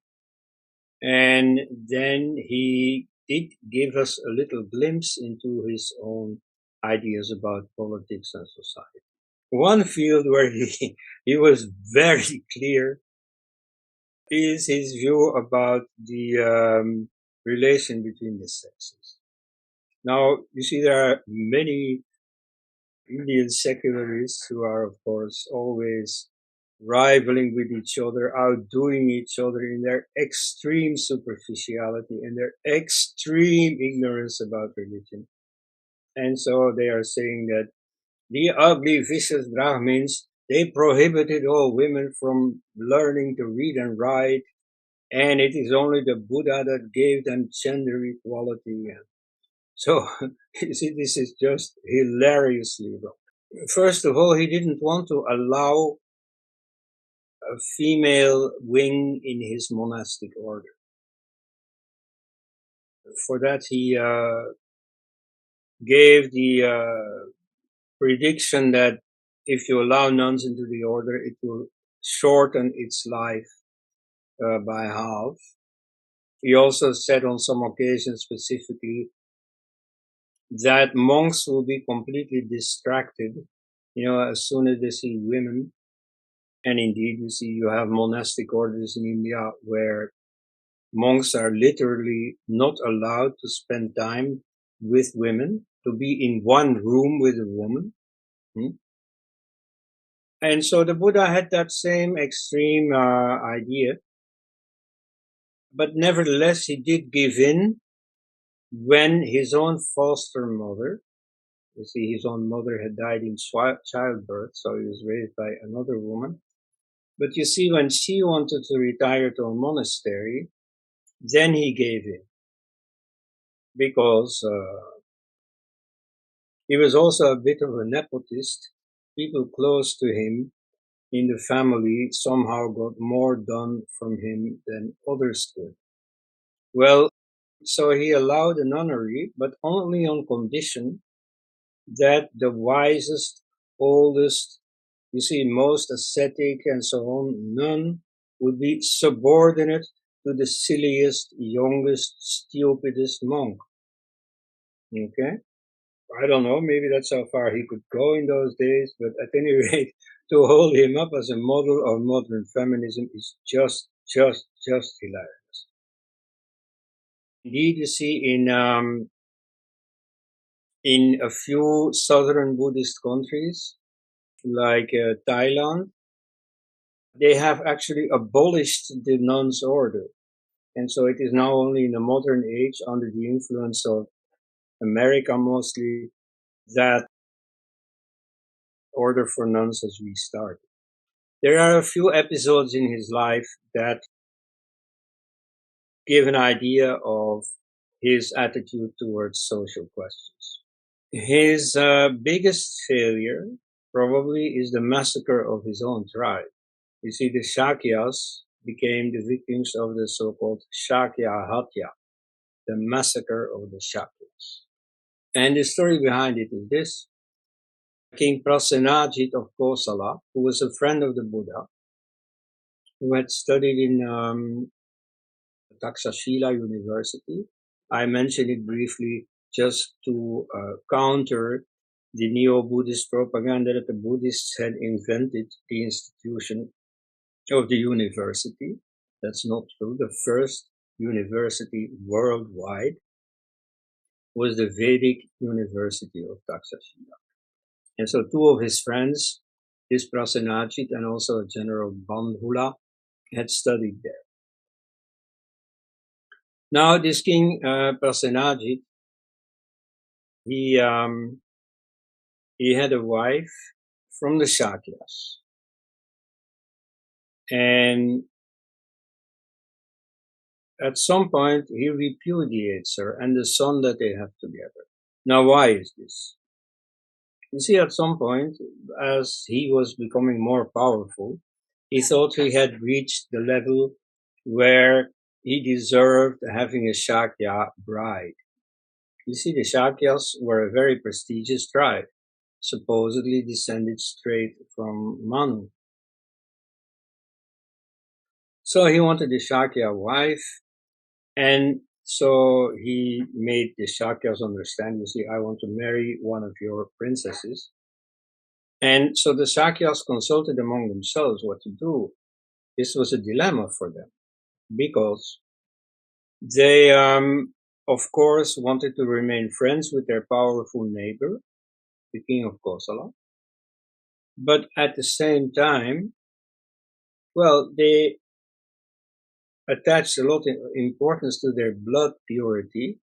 and then he did give us a little glimpse into his own ideas about politics and society. One field where he was very clear is his view about the relation between the sexes. Now, you see, there are many Indian secularists who are, of course, always rivaling with each other, outdoing each other in their extreme superficiality and their extreme ignorance about religion. And so they are saying that the ugly, vicious Brahmins, they prohibited all women from learning to read and write, and it is only the Buddha that gave them gender equality. So, you see, this is just hilariously wrong. First of all, he didn't want to allow a female wing in his monastic order. For that, he gave the prediction that if you allow nuns into the order, it will shorten its life by half. He also said on some occasions specifically that monks will be completely distracted, as soon as they see women. And indeed, you see, you have monastic orders in India where monks are literally not allowed to spend time with women, to be in one room with a woman. And so the Buddha had that same extreme idea. But nevertheless, he did give in when his own foster mother, you see, his own mother had died in childbirth, so he was raised by another woman. But you see, when she wanted to retire to a monastery, then he gave in because he was also a bit of a nepotist. People close to him in the family somehow got more done from him than others could. Well, so he allowed a nunnery, but only on condition that the wisest, oldest, you see, most ascetic and so on, nun would be subordinate to the silliest, youngest, stupidest monk. Okay? I don't know, maybe that's how far he could go in those days, but at any rate, to hold him up as a model of modern feminism is just hilarious. Indeed, you see, in a few southern Buddhist countries, like Thailand, they have actually abolished the nuns order. And so it is now only in the modern age, under the influence of America mostly, that order for nuns has restarted. There are a few episodes in his life that give an idea of his attitude towards social questions. His biggest failure probably is the massacre of his own tribe. You see, the Shakyas became the victims of the so-called Shakya Hatya, the massacre of the Shakyas. And the story behind it is this. King Prasenajit of Kosala, who was a friend of the Buddha, who had studied in Takshashila University. I mentioned it briefly just to counter the neo-Buddhist propaganda that the Buddhists had invented the institution of the university. That's not true. The first university worldwide was the Vedic University of Takshashila. And so two of his friends, this Prasenajit and also General Bandhula, had studied there. Now, this king Prasenajit, he had a wife from the Shakyas, and at some point he repudiates her and the son that they have together. Now, why is this? You see, at some point, as he was becoming more powerful, he thought he had reached the level where he deserved having a Shakya bride. You see, the Shakyas were a very prestigious tribe, supposedly descended straight from Manu. So he wanted the Shakya wife, and so he made the Shakyas understand, you see, I want to marry one of your princesses. And so the Shakyas consulted among themselves what to do. This was a dilemma for them, because they, of course, wanted to remain friends with their powerful neighbor, the king of Kosala. But at the same time, well, they attached a lot of importance to their blood purity,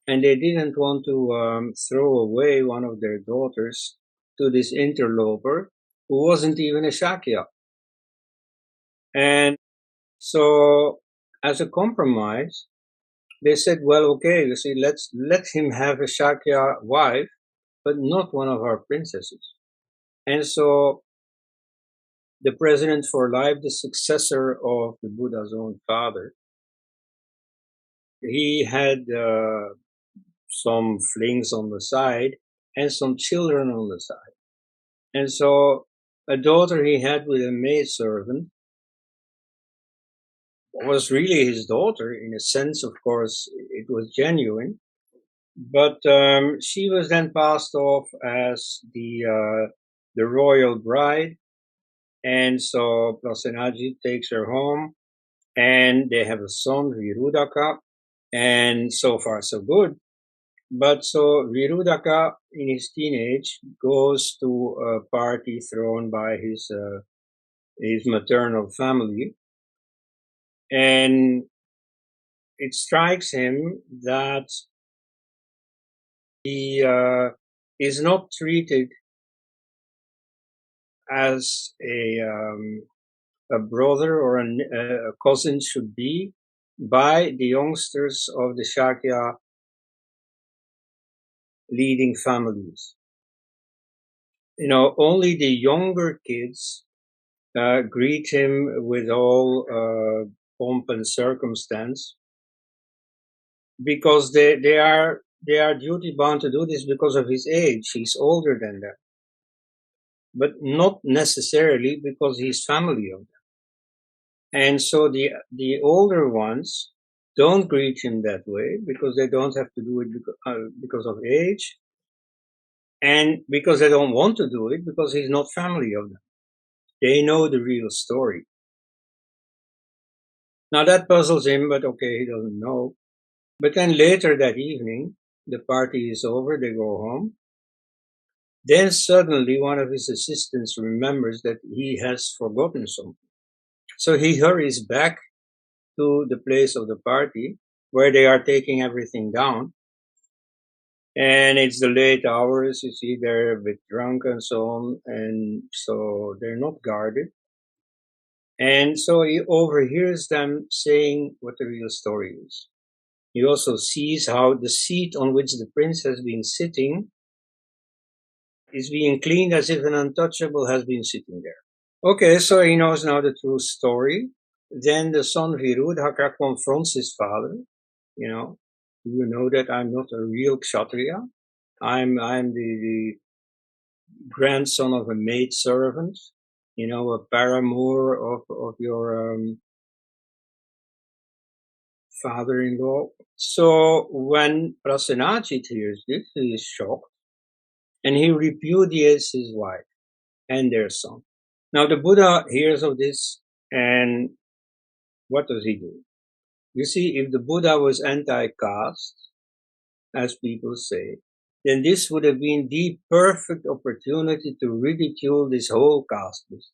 and they didn't want to throw away one of their daughters to this interloper who wasn't even a Shakya. And so, as a compromise, they said, well, okay, you see, let's let him have a Shakya wife, but not one of our princesses. And so the president for life, the successor of the Buddha's own father, he had some flings on the side and some children on the side. And so a daughter he had with a maidservant was really his daughter. In a sense, of course, it was genuine. But she was then passed off as the royal bride. And so Prasenajit takes her home, and they have a son, Virudaka, and so far so good. But so Virudaka, in his teenage, goes to a party thrown by his maternal family, and it strikes him that He is not treated as a brother or a cousin should be by the youngsters of the Shakya leading families. Only the younger kids greet him with all pomp and circumstance, because they are duty bound to do this because of his age. He's older than them, but not necessarily because he's family of them. And so the older ones don't greet him that way because they don't have to do it because of age, and because they don't want to do it because he's not family of them. They know the real story. Now that puzzles him, but okay, he doesn't know. But then later that evening, the party is over, they go home. Then suddenly one of his assistants remembers that he has forgotten something. So he hurries back to the place of the party where they are taking everything down. And it's the late hours, you see, they're a bit drunk and so on. And so they're not guarded. And so he overhears them saying what the real story is. He also sees how the seat on which the prince has been sitting is being cleaned as if an untouchable has been sitting there. Okay, so he knows now the true story. Then the son Virudhaka confronts his father. Do you know that I'm not a real Kshatriya? I'm the grandson of a maid servant, a paramour of your father-in-law. So when Prasenajit hears this, he is shocked, and he repudiates his wife and their son. Now the Buddha hears of this, and what does he do? You see, if the Buddha was anti-caste, as people say, then this would have been the perfect opportunity to ridicule this whole caste business.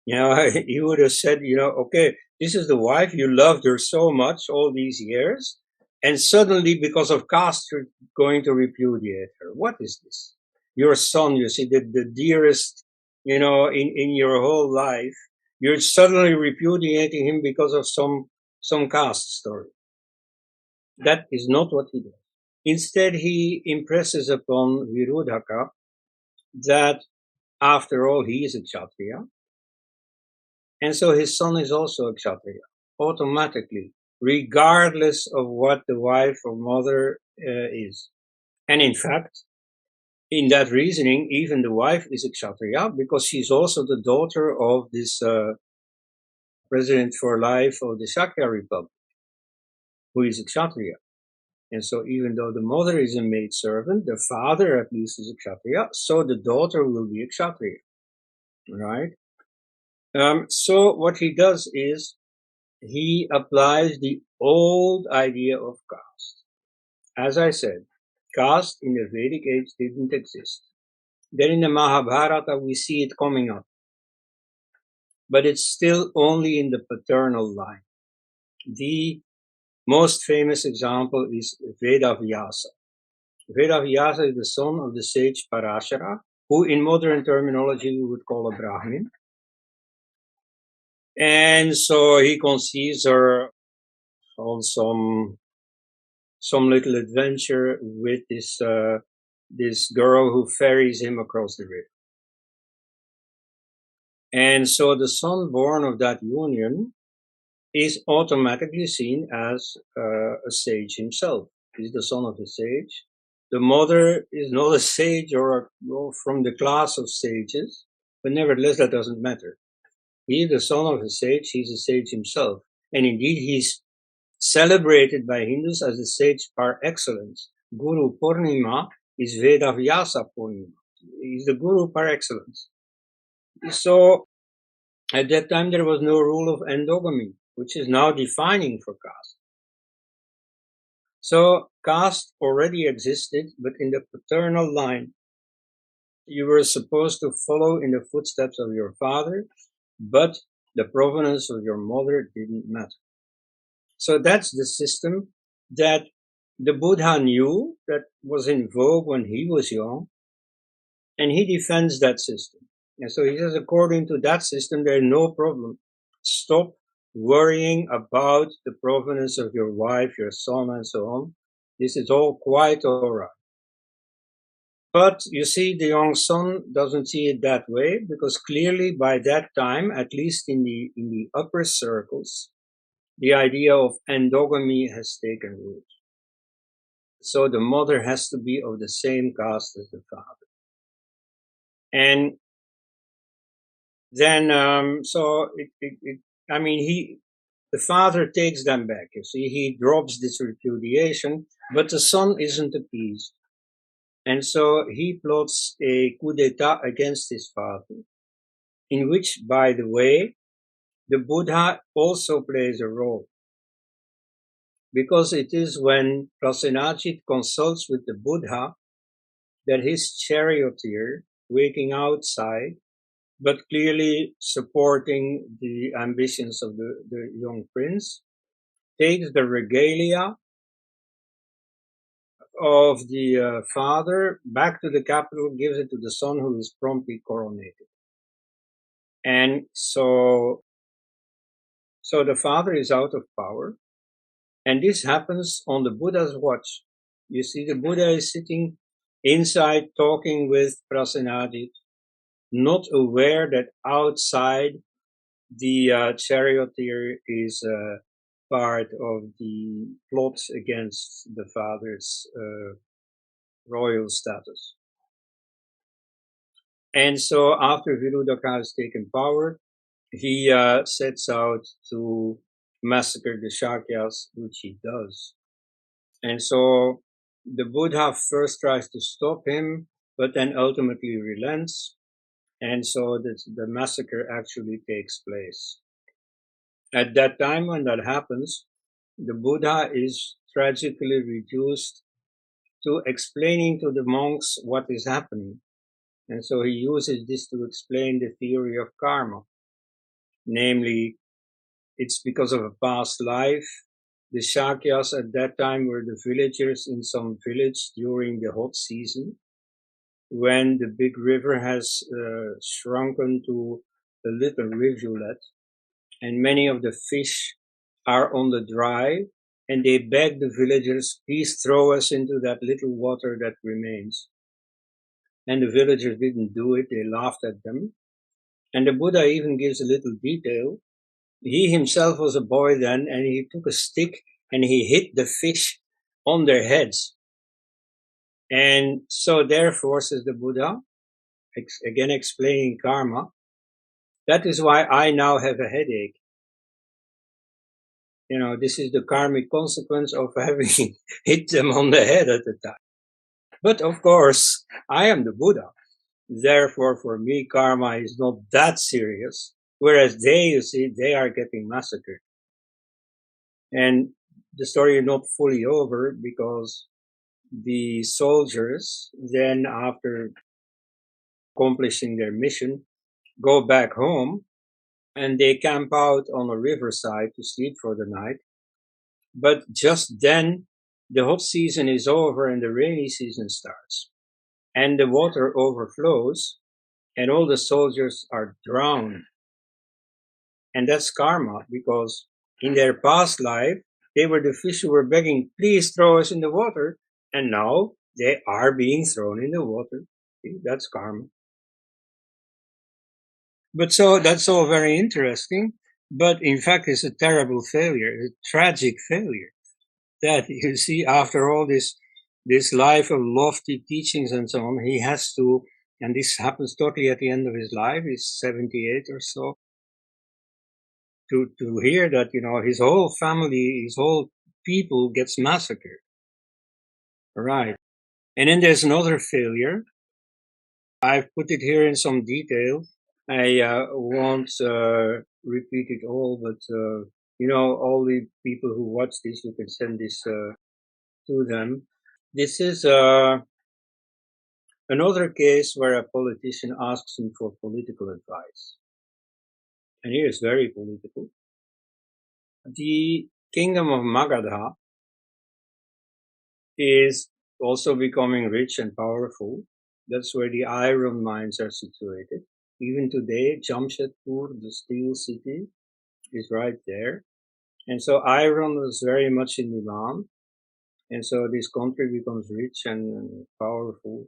He would have said, okay, this is the wife, you loved her so much all these years, and suddenly because of caste, you're going to repudiate her. What is this? Your son, you see, the dearest, in your whole life, you're suddenly repudiating him because of some caste story. That is not what he does. Instead, he impresses upon Virudhaka that, after all, he is a Kshatriya, and so his son is also a Kshatriya, automatically, regardless of what the wife or mother is. And in fact, in that reasoning, even the wife is a Kshatriya because she's also the daughter of this president for life of the Shakya Republic, who is a Kshatriya. And so even though the mother is a maidservant, the father at least is a Kshatriya, so the daughter will be a Kshatriya, right? So what he does is he applies the old idea of caste. As I said, caste in the Vedic age didn't exist. Then in the Mahabharata we see it coming up, but it's still only in the paternal line. The most famous example is Vedavyasa. Vedavyasa is the son of the sage Parashara, who in modern terminology we would call a Brahmin. And so he conceives her on some little adventure with this girl who ferries him across the river. And so the son born of that union is automatically seen as a sage himself. He's the son of a sage. The mother is not a sage or from the class of sages, but nevertheless that doesn't matter. He's the son of a sage, he's a sage himself. And indeed he's celebrated by Hindus as a sage par excellence. Guru Purnima is Vedavyasa Purnima. He's the guru par excellence. So at that time there was no rule of endogamy, which is now defining for caste. So caste already existed, but in the paternal line, you were supposed to follow in the footsteps of your father, but the provenance of your mother didn't matter. So that's the system that The Buddha knew that was in vogue when he was young, and he defends that system. And so he says, according to that system, there's no problem. Stop worrying about the provenance of your wife, your son, and so on. This is all quite all right. But you see, the young son doesn't see it that way, because clearly by that time, at least in the upper circles, the idea of endogamy has taken root. So the mother has to be of the same caste as the father. And then, the father takes them back. You see, he drops this repudiation, but the son isn't appeased. And so he plots a coup d'etat against his father, in which, by the way, the Buddha also plays a role. Because it is when Prasenajit consults with the Buddha that his charioteer, waiting outside, but clearly supporting the ambitions of the young prince, takes the regalia of the father back to the capital, gives it to the son, who is promptly coronated. And so the father is out of power, and this happens on the Buddha's watch. You see, the Buddha is sitting inside talking with Prasenajit, not aware that outside the charioteer is part of the plot against the father's royal status. And so after Virudaka has taken power, he sets out to massacre the Shakyas, which he does. And so the Buddha first tries to stop him, but then ultimately relents. And so the massacre actually takes place. At that time, when that happens, the Buddha is tragically reduced to explaining to the monks what is happening. And so he uses this to explain the theory of karma. Namely, it's because of a past life. The Shakyas at that time were the villagers in some village during the hot season, when the big river has shrunken to a little rivulet, and many of the fish are on the dry, and they beg the villagers, please throw us into that little water that remains. And the villagers didn't do it, they laughed at them. And the Buddha even gives a little detail. He himself was a boy then, and he took a stick and he hit the fish on their heads. And so therefore, says the Buddha, again explaining karma, that is why I now have a headache. You know, this is the karmic consequence of having hit them on the head at the time. But of course, I am the Buddha. Therefore, for me, karma is not that serious. Whereas they, you see, they are getting massacred. And the story is not fully over, because the soldiers then, after accomplishing their mission, go back home, and they camp out on a riverside to sleep for the night. But just then, the hot season is over and the rainy season starts. And the water overflows, and all the soldiers are drowned. And that's karma, because in their past life, they were the fish who were begging, please throw us in the water. And now they are being thrown in the water. See, that's karma. But so that's all very interesting. But in fact, it's a terrible failure, a tragic failure. That you see, after all this life of lofty teachings and so on, he has to, and this happens totally at the end of his life, he's 78 or so, to hear that, you know, his whole family, his whole people gets massacred. Right. And then there's another failure. I've put it here in some detail. I won't repeat it all, but you know, all the people who watch this, you can send this to them. This is another case where a politician asks him for political advice. And here is very political. The kingdom of Magadha is also becoming rich and powerful. That's where the iron mines are situated. Even today, Jamshedpur, the steel city, is right there. And so iron was very much in demand. And so this country becomes rich and powerful.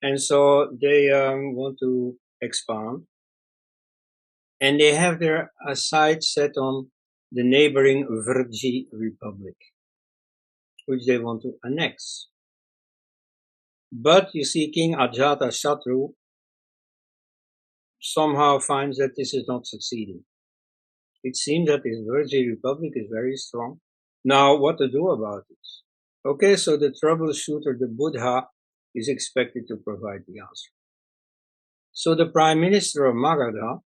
And so they want to expand. And they have their sights set on the neighboring Virgi Republic, which they want to annex. But you see, King Ajata Shatru somehow finds that this is not succeeding. It seems that this Virgin Republic is very strong. Now, what to do about it? Okay, so the troubleshooter, the Buddha, is expected to provide the answer. So the Prime Minister of Magadha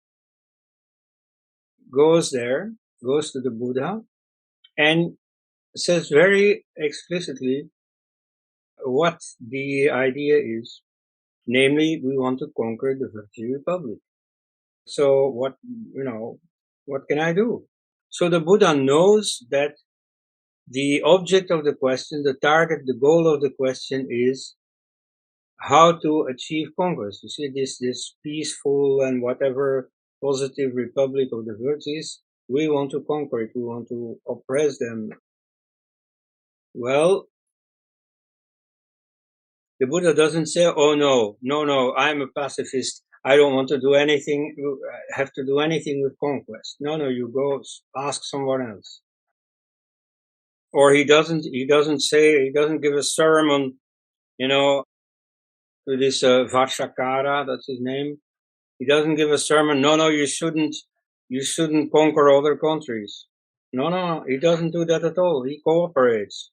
goes there, goes to the Buddha, and says very explicitly what the idea is. Namely, we want to conquer the Virgin Republic. So what can I do? So the Buddha knows that the object of the question, the target, the goal of the question is how to achieve conquest. You see, this peaceful and whatever positive republic of the virtues, we want to conquer it, we want to oppress them. Well, the Buddha doesn't say, oh no, I'm a pacifist. I don't want to do anything, have to do anything with conquest. No, you go ask someone else. Or he doesn't give a sermon, to this Varshakara, that's his name. He doesn't give a sermon. No, you shouldn't conquer other countries. No, he doesn't do that at all. He cooperates.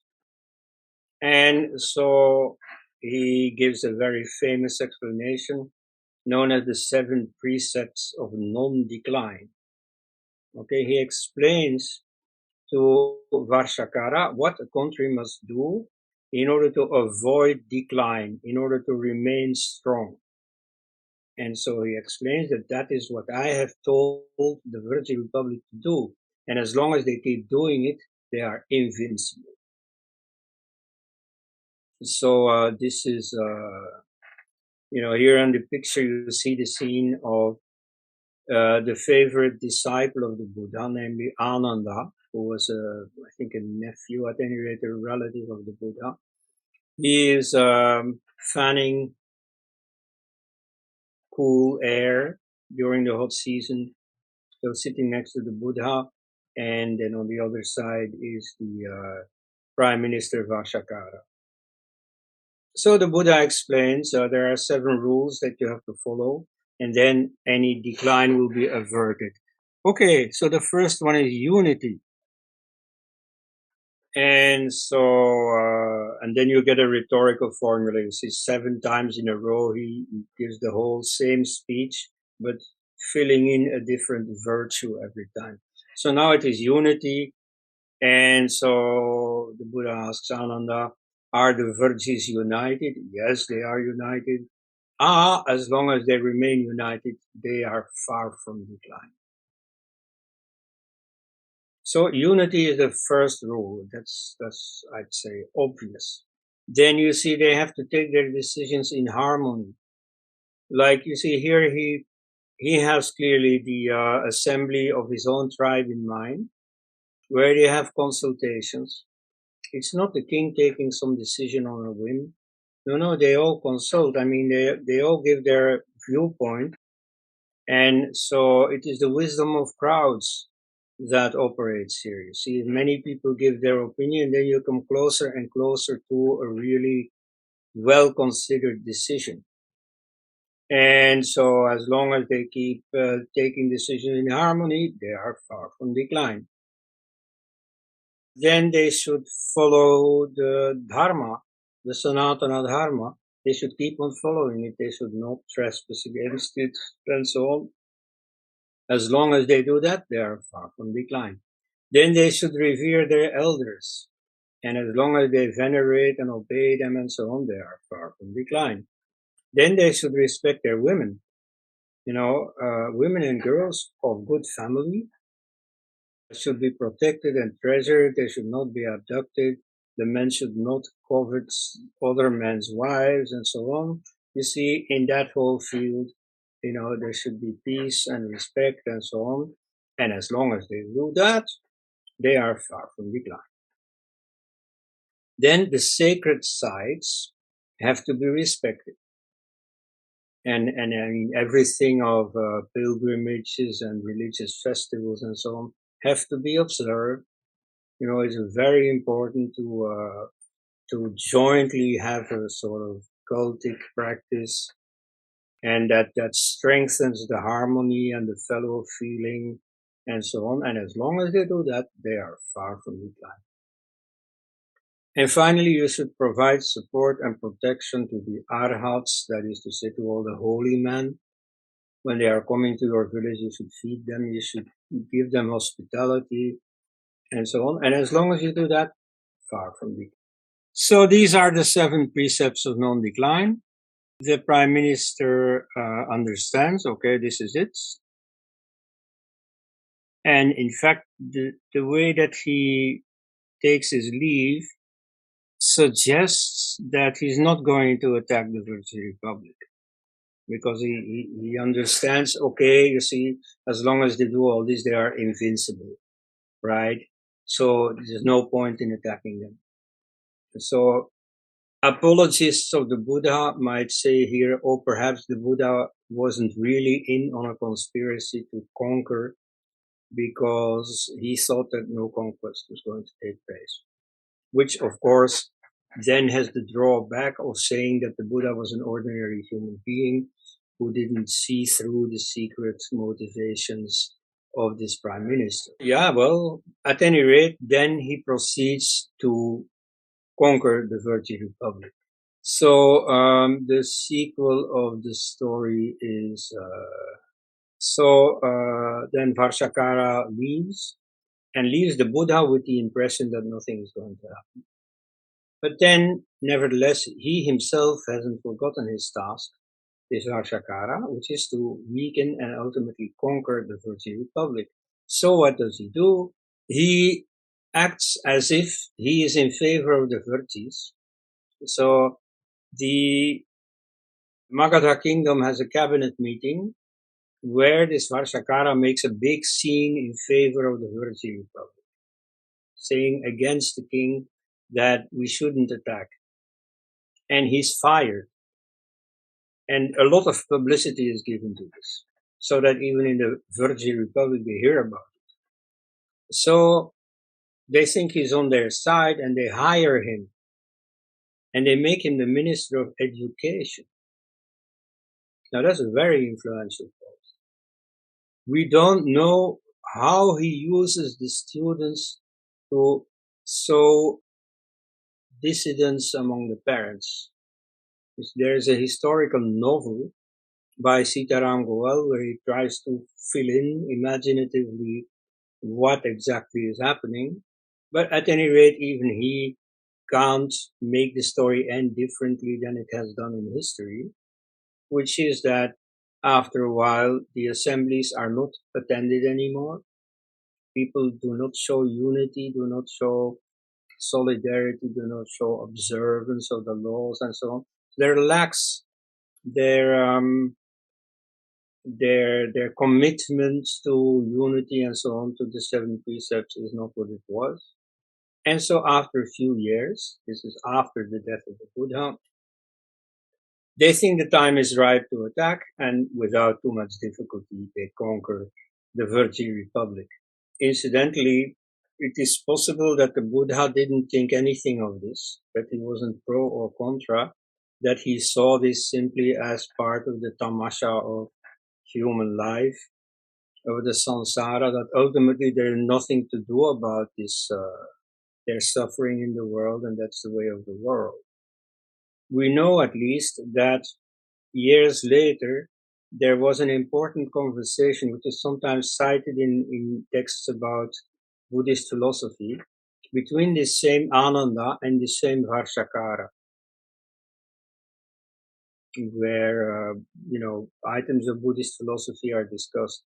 And so he gives a very famous explanation known as the 7 precepts of non-decline. Okay, he explains to Varshakara what a country must do in order to avoid decline, in order to remain strong. And so he explains that is what I have told the Virgin Republic to do. And as long as they keep doing it, they are invincible. So this is, here in the picture you see the scene of the favorite disciple of the Buddha, namely Ananda, who was, I think, a nephew, at any rate, a relative of the Buddha. He is fanning cool air during the hot season, so sitting next to the Buddha, and then on the other side is the Prime Minister Vashakara. So the Buddha explains there are 7 rules that you have to follow, and then any decline will be averted. Okay, so the first one is unity. And so, and then you get a rhetorical formula. You see 7 times in a row, he gives the whole same speech, but filling in a different virtue every time. So now it is unity. And so the Buddha asks Ananda, are the virtues united? Yes, they are united. As long as they remain united, they are far from decline. So unity is the first rule. That's I'd say obvious. Then you see they have to take their decisions in harmony. Like you see here, he has clearly the assembly of his own tribe in mind, where they have consultations. It's not the king taking some decision on a whim. No, they all consult. I mean, they all give their viewpoint. And so it is the wisdom of crowds that operates here. You see, many people give their opinion, then you come closer and closer to a really well considered decision. And so, as long as they keep taking decisions in harmony, they are far from decline. Then they should follow the Dharma, the Sanatana Dharma. They should keep on following it. They should not trespass against it, and so on. As long as they do that, they are far from decline. Then they should revere their elders. And as long as they venerate and obey them and so on, they are far from decline. Then they should respect their women. Women and girls of good family should be protected and treasured. They should not be abducted. the men should not covet other men's wives, and so on. You see, in that whole field, there should be peace and respect and so on. And as long as they do that, they are far from decline. Then the sacred sites have to be respected. And I mean, everything of pilgrimages and religious festivals and so on have to be observed. It's very important to jointly have a sort of cultic practice, and that strengthens the harmony and the fellow feeling and so on. And as long as they do that, they are far from decline. And finally, you should provide support and protection to the arhats, that is to say, to all the holy men. When they are coming to your village, you should feed them, you should give them hospitality, and so on. And as long as you do that, far from decline. So these are the 7 precepts of non-decline. The prime minister understands, okay, this is it. And in fact, the way that he takes his leave suggests that he's not going to attack the Virgin Republic, because he understands, okay, you see, as long as they do all this, they are invincible, right? So there's no point in attacking them. So apologists of the Buddha might say here, oh, perhaps the Buddha wasn't really in on a conspiracy to conquer, because he thought that no conquest was going to take place. Which, of course, then has the drawback of saying that the Buddha was an ordinary human being who didn't see through the secret motivations of this prime minister. Yeah, well, at any rate, then he proceeds to conquer the Virgin Republic. So the sequel of the story is, then Varshakara leaves the Buddha with the impression that nothing is going to happen. But then, nevertheless, he himself hasn't forgotten his task, this Varshakara, which is to weaken and ultimately conquer the Virgin Republic. So what does he do? He acts as if he is in favor of the virtues. So the Magadha kingdom has a cabinet meeting where this Varshakara makes a big scene in favor of the Virgin Republic, saying against the king that we shouldn't attack. And he's fired. And a lot of publicity is given to this, so that even in the Virgin Republic they hear about it. So they think he's on their side, and they hire him. And they make him the Minister of Education. Now that's a very influential post. We don't know how he uses the students to sow dissidence among the parents. There's a historical novel by Sitaram Goel where he tries to fill in imaginatively what exactly is happening. But at any rate, even he can't make the story end differently than it has done in history, which is that after a while, the assemblies are not attended anymore. People do not show unity, do not show solidarity, do not show observance of the laws and so on. There lacks their commitment to unity and so on, to the 7 precepts, is not what it was. And so after a few years, this is after the death of the Buddha, they think the time is ripe to attack, and without too much difficulty, they conquer the Virgin Republic. Incidentally, it is possible that the Buddha didn't think anything of this, that he wasn't pro or contra, that he saw this simply as part of the tamasha of human life, of the samsara, that ultimately there's nothing to do about this, their suffering in the world, and that's the way of the world. We know at least that years later, there was an important conversation, which is sometimes cited in texts about Buddhist philosophy, between this same Ananda and the same Varshakara, where, items of Buddhist philosophy are discussed.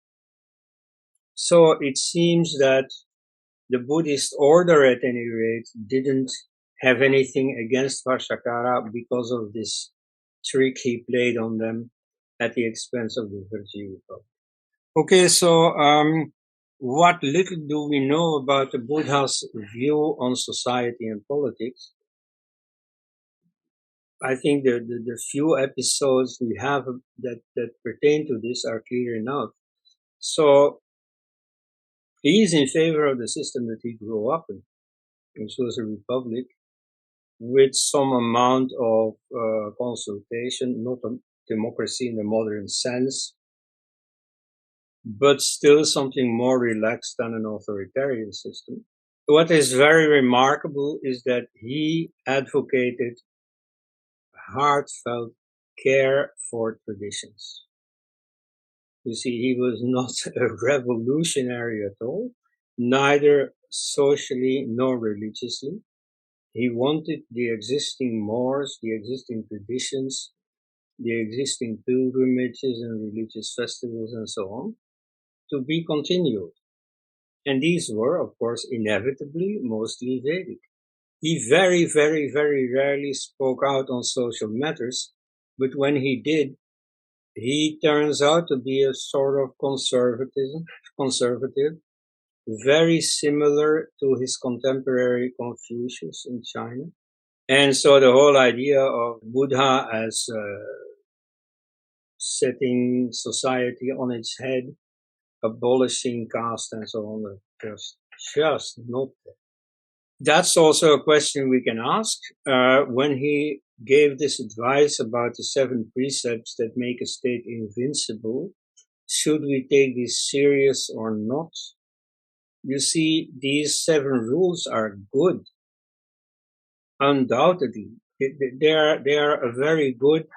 So it seems that the Buddhist order, at any rate, didn't have anything against Varshakara because of this trick he played on them at the expense of the virtue republic. Okay, so what little do we know about the Buddha's view on society and politics? I think the few episodes we have that pertain to this are clear enough. So he is in favor of the system that he grew up in, which was a republic, with some amount of consultation, not a democracy in the modern sense, but still something more relaxed than an authoritarian system. What is very remarkable is that he advocated heartfelt care for traditions. You see, he was not a revolutionary at all, neither socially nor religiously. He wanted the existing mores, the existing traditions, the existing pilgrimages and religious festivals and so on to be continued. And these were, of course, inevitably mostly Vedic. He very, very, very rarely spoke out on social matters, but when he did, he turns out to be a sort of conservative, very similar to his contemporary Confucius in China. And so the whole idea of Buddha as setting society on its head, abolishing caste and so on, just not there. That's also a question we can ask. When he gave this advice about the 7 precepts that make a state invincible, should we take this serious or not? You see, these 7 rules are good, undoubtedly. They are a very good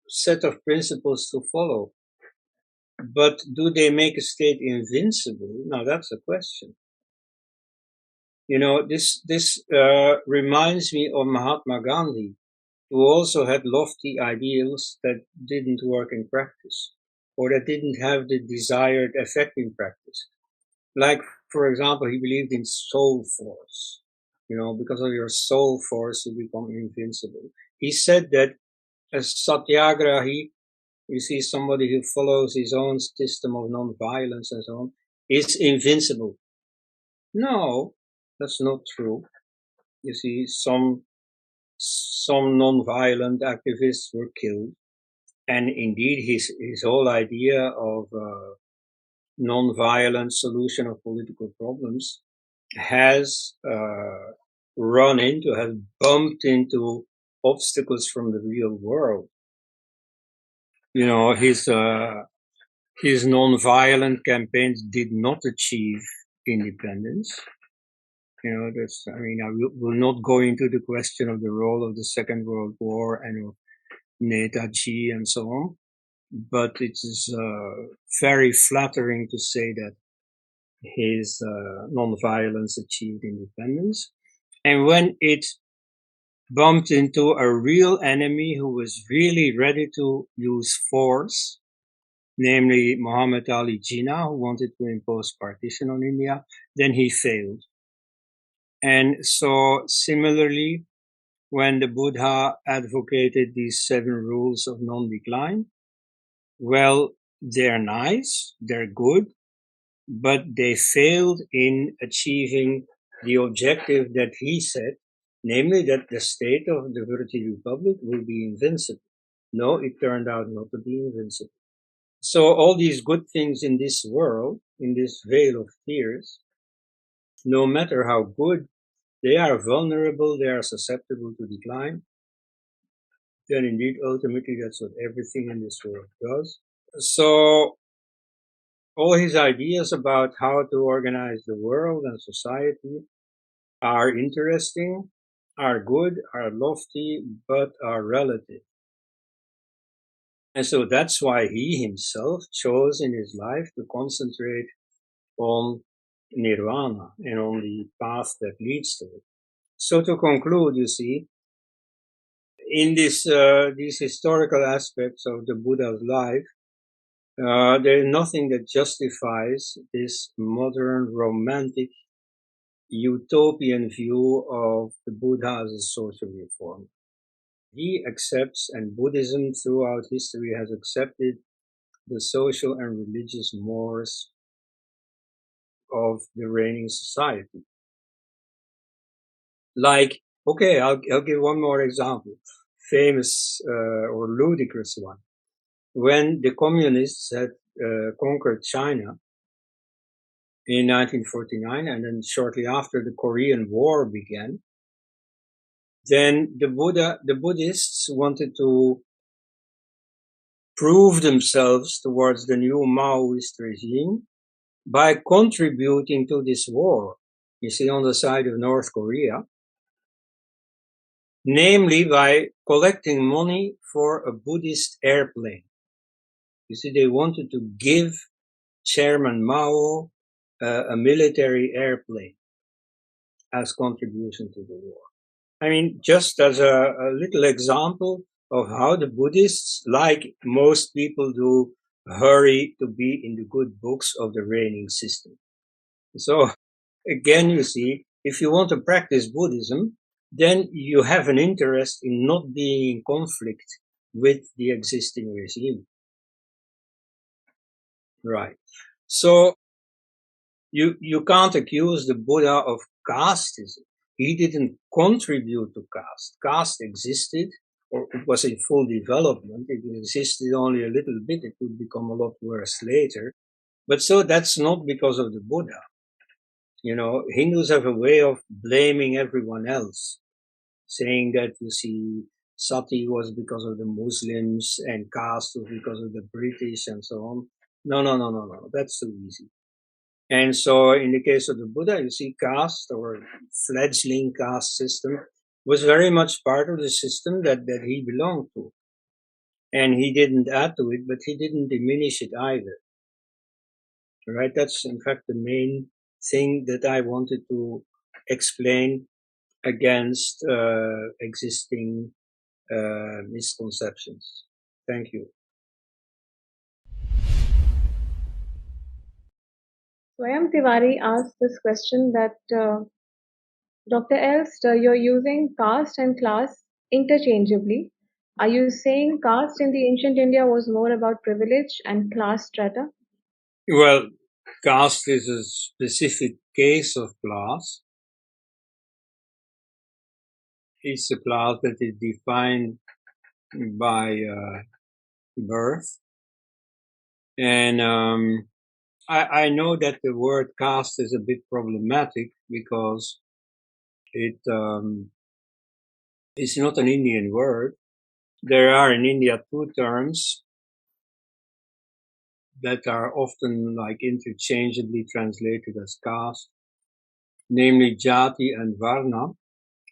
set of principles to follow. But do they make a state invincible? Now that's a question. You know, this reminds me of Mahatma Gandhi, who also had lofty ideals that didn't work in practice, or that didn't have the desired effect in practice. Like, for example, he believed in soul force. You know, because of your soul force, you become invincible. He said that as satyagrahi, you see somebody who follows his own system of non-violence and so on, is invincible. No, that's not true. You see, some non-violent activists were killed, and indeed his whole idea of non-violent solution of political problems has bumped into obstacles from the real world. You know, his non-violent campaigns did not achieve independence. You know, I will not go into the question of the role of the Second World War and of Netaji and so on, but it is very flattering to say that his non-violence achieved independence. And when it bumped into a real enemy who was really ready to use force, namely Muhammad Ali Jinnah, who wanted to impose partition on India, then he failed. And so similarly, when the Buddha advocated these 7 rules of non-decline, well, they're nice, they're good, but they failed in achieving the objective that he set, namely that the state of the Virtual Republic will be invincible. No, it turned out not to be invincible. So all these good things in this world, in this veil of tears, no matter how good, they are vulnerable, they are susceptible to decline. Then indeed, ultimately, that's what everything in this world does. So all his ideas about how to organize the world and society are interesting, are good, are lofty, but are relative. And so that's why he himself chose in his life to concentrate on nirvana and on the path that leads to it. So to conclude, you see, in these historical aspects of the Buddha's life, there is nothing that justifies this modern romantic utopian view of the Buddha as a social reformer. He accepts, and Buddhism throughout history has accepted, the social and religious mores of the reigning society. Like, okay, I'll give one more example, famous or ludicrous one. When the communists had conquered China in 1949, and then shortly after the Korean War began, then the Buddhists wanted to prove themselves towards the new Maoist regime by contributing to this war. You see, on the side of North Korea, namely by collecting money for a Buddhist airplane. You see, they wanted to give Chairman Mao a military airplane as contribution to the war. I mean, just as a little example of how the Buddhists, like most people do, hurry to be in the good books of the reigning system. So again, you see, if you want to practice Buddhism, then you have an interest in not being in conflict with the existing regime. Right. So you can't accuse the Buddha of casteism. He didn't contribute to caste. Caste existed, or it was in full development. It existed only a little bit. It would become a lot worse later. But so that's not because of the Buddha. You know, Hindus have a way of blaming everyone else, saying that, you see, sati was because of the Muslims and caste was because of the British and so on. No. That's too easy. And so in the case of the Buddha, you see, caste or fledgling caste system was very much part of the system that he belonged to. And he didn't add to it, but he didn't diminish it either. Right? That's in fact the main thing that I wanted to explain against existing misconceptions. Thank you. Swayam Tiwari asked this question that Dr. Elst, you're using caste and class interchangeably. Are you saying caste in the ancient India was more about privilege and class strata? Well, caste is a specific case of class. It's a class that is defined by birth. And I know that the word caste is a bit problematic because it's not an Indian word. There are in India two terms that are often like interchangeably translated as caste, namely jati and varna.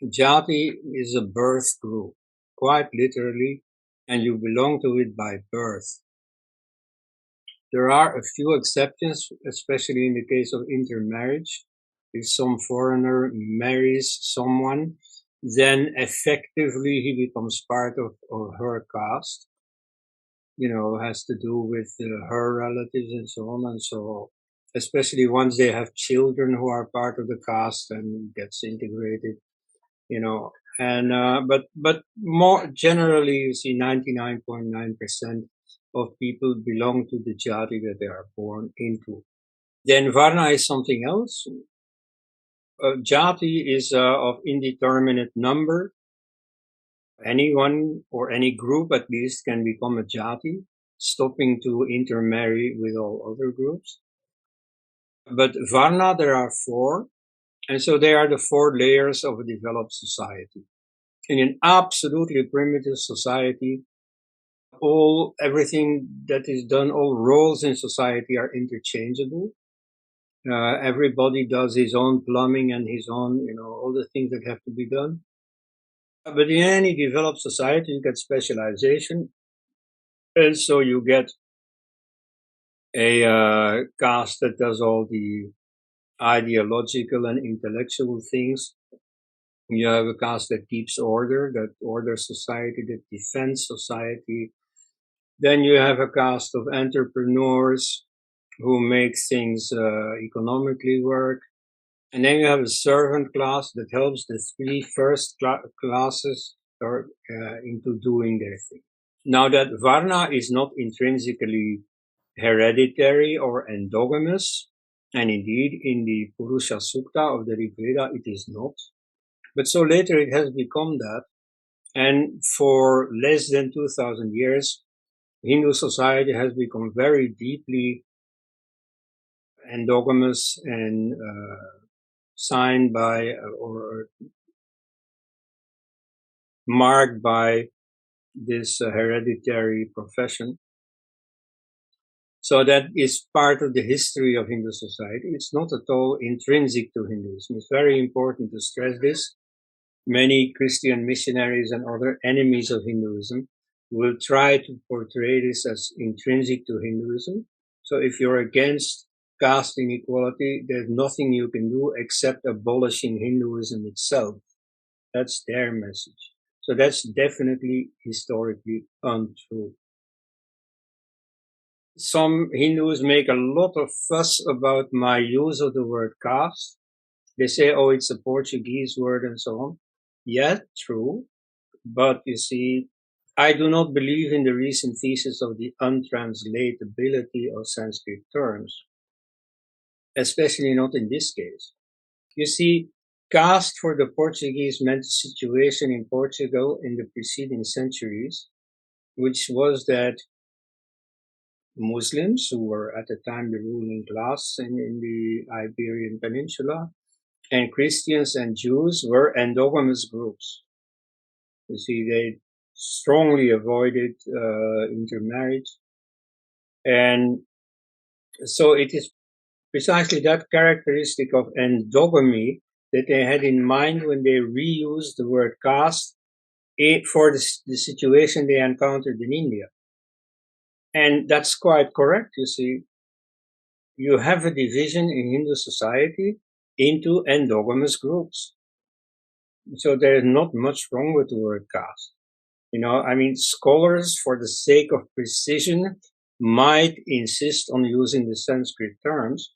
Jati is a birth group, quite literally, and you belong to it by birth. There are a few exceptions, especially in the case of intermarriage. If some foreigner marries someone, then effectively he becomes part of her caste. You know, has to do with her relatives and so on. And so, especially once they have children who are part of the caste and gets integrated, you know. And but more generally, you see, 99.9% of people belong to the jati that they are born into. Then varna is something else. Jati is of indeterminate number. Anyone or any group at least can become a jati, stopping to intermarry with all other groups. But varna, there are four, and so they are the four layers of a developed society. In an absolutely primitive society, everything that is done, all roles in society are interchangeable. Everybody does his own plumbing and his own, you know, all the things that have to be done. But in any developed society, you get specialization. And so you get a caste that does all the ideological and intellectual things. You have a caste that keeps order, that orders society, that defends society. Then you have a caste of entrepreneurs who make things economically work. And then you have a servant class that helps the three first classes into doing their thing. Now that Varna is not intrinsically hereditary or endogamous, and indeed in the Purusha Sukta of the Rig Veda it is not, but so later it has become that, and for less than 2000 years, Hindu society has become very deeply endogamous and signed by or marked by this hereditary profession. So that is part of the history of Hindu society. It's not at all intrinsic to Hinduism. It's very important to stress this. Many Christian missionaries and other enemies of Hinduism will try to portray this as intrinsic to Hinduism. So if you're against caste inequality, there's nothing you can do except abolishing Hinduism itself. That's their message. So that's definitely historically untrue. Some Hindus make a lot of fuss about my use of the word caste. They say, oh, it's a Portuguese word and so on. Yeah, true. But you see, I do not believe in the recent thesis of the untranslatability of Sanskrit terms, especially not in this case. You see, caste for the Portuguese meant the situation in Portugal in the preceding centuries, which was that Muslims, who were at the time the ruling class in the Iberian Peninsula, and Christians and Jews were endogamous groups. You see, they strongly avoided intermarriage. And so it is precisely that characteristic of endogamy that they had in mind when they reused the word caste for the situation they encountered in India. And that's quite correct, you see. You have a division in Hindu society into endogamous groups. So there's not much wrong with the word caste. You know, I mean, scholars, for the sake of precision, might insist on using the Sanskrit terms,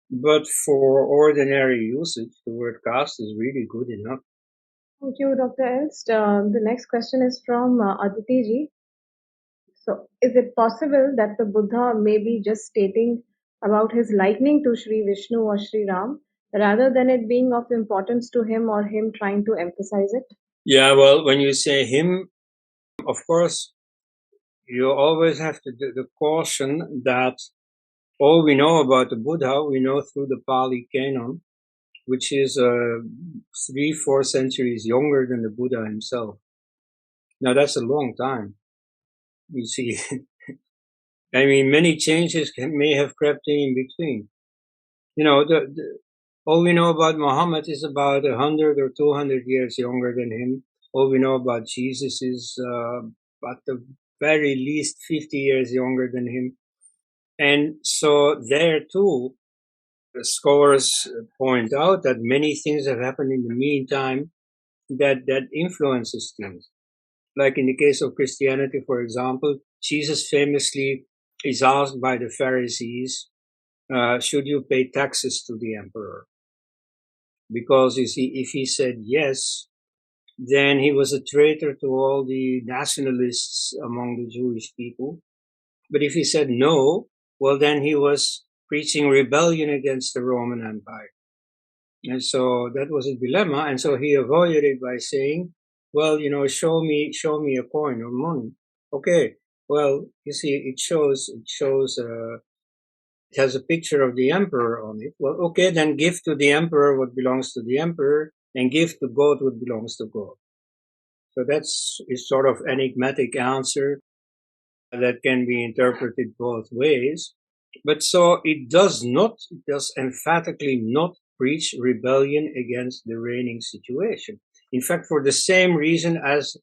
but for ordinary usage, the word caste is really good enough. Thank you, Dr. Elst. The next question is from Aditi ji. So, is it possible that the Buddha may be just stating about his liking to Sri Vishnu or Sri Ram rather than it being of importance to him or him trying to emphasize it? Yeah, well, when you say him, of course, you always have to do the caution that all we know about the Buddha, we know through the Pali Canon, which is 3-4 centuries younger than the Buddha himself. Now that's a long time. You see, I mean, many changes may have crept in between. You know, all we know about Muhammad is about 100 or 200 years younger than him. All we know about Jesus is at the very least 50 years younger than him. And so there too, the scholars point out that many things have happened in the meantime that influences things. Like in the case of Christianity, for example, Jesus famously is asked by the Pharisees, should you pay taxes to the emperor? Because you see, if he said yes, then he was a traitor to all the nationalists among the Jewish people. But if he said no, well, then he was preaching rebellion against the Roman Empire. And so that was a dilemma. And so he avoided it by saying, well, you know, show me a coin or money. Okay. Well, you see, it has a picture of the emperor on it. Well, okay, then give to the emperor what belongs to the emperor and give to God what belongs to God. So that's a sort of enigmatic answer that can be interpreted both ways. But so it does emphatically not preach rebellion against the reigning situation. In fact, for the same reason as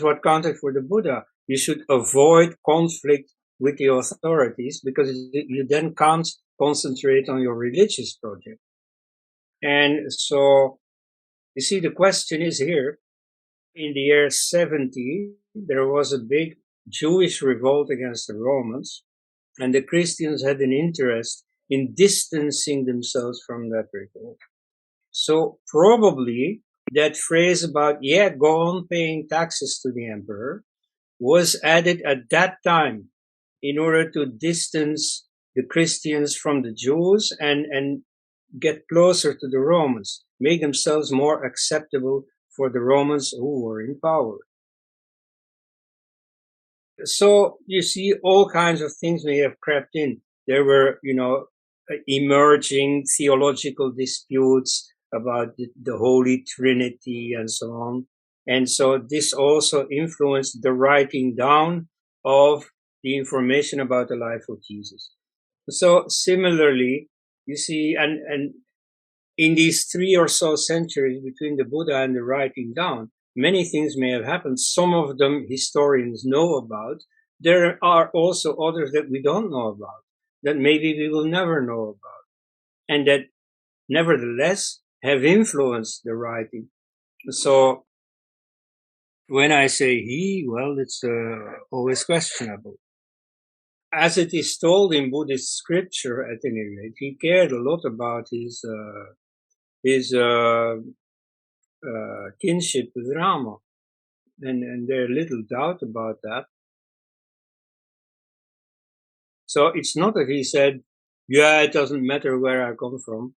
what counted for the Buddha, you should avoid conflict with the authorities because you then can't concentrate on your religious project. And so, you see, the question is here, in the year 70, there was a big Jewish revolt against the Romans, and the Christians had an interest in distancing themselves from that revolt. So probably that phrase about, yeah, go on paying taxes to the emperor was added at that time in order to distance the Christians from the Jews and get closer to the Romans, make themselves more acceptable for the Romans who were in power. So you see, all kinds of things may have crept in. There were, emerging theological disputes about the Holy Trinity and so on. And so this also influenced the writing down of the information about the life of Jesus. So similarly, you see, and in these 3 or so centuries between the Buddha and the writing down, many things may have happened. Some of them historians know about. There are also others that we don't know about, that maybe we will never know about, and that nevertheless have influenced the writing. So when I say he, well, it's always questionable. As it is told in Buddhist scripture, at any rate, he cared a lot about his kinship with Rama. And there's little doubt about that. So it's not that he said, yeah, it doesn't matter where I come from.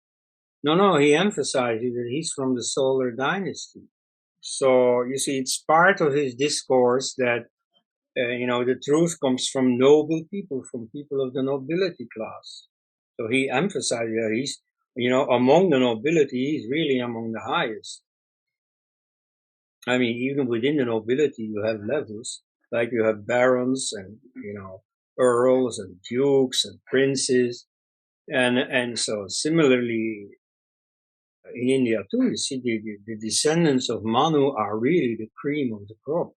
No, he emphasized that he's from the solar dynasty. So you see, it's part of his discourse that, the truth comes from noble people, from people of the nobility class. So he emphasized that he's, among the nobility, he's really among the highest. I mean, even within the nobility, you have levels, like you have barons and, earls and dukes and princes. And so similarly, in India too, you see the descendants of Manu are really the cream of the crop.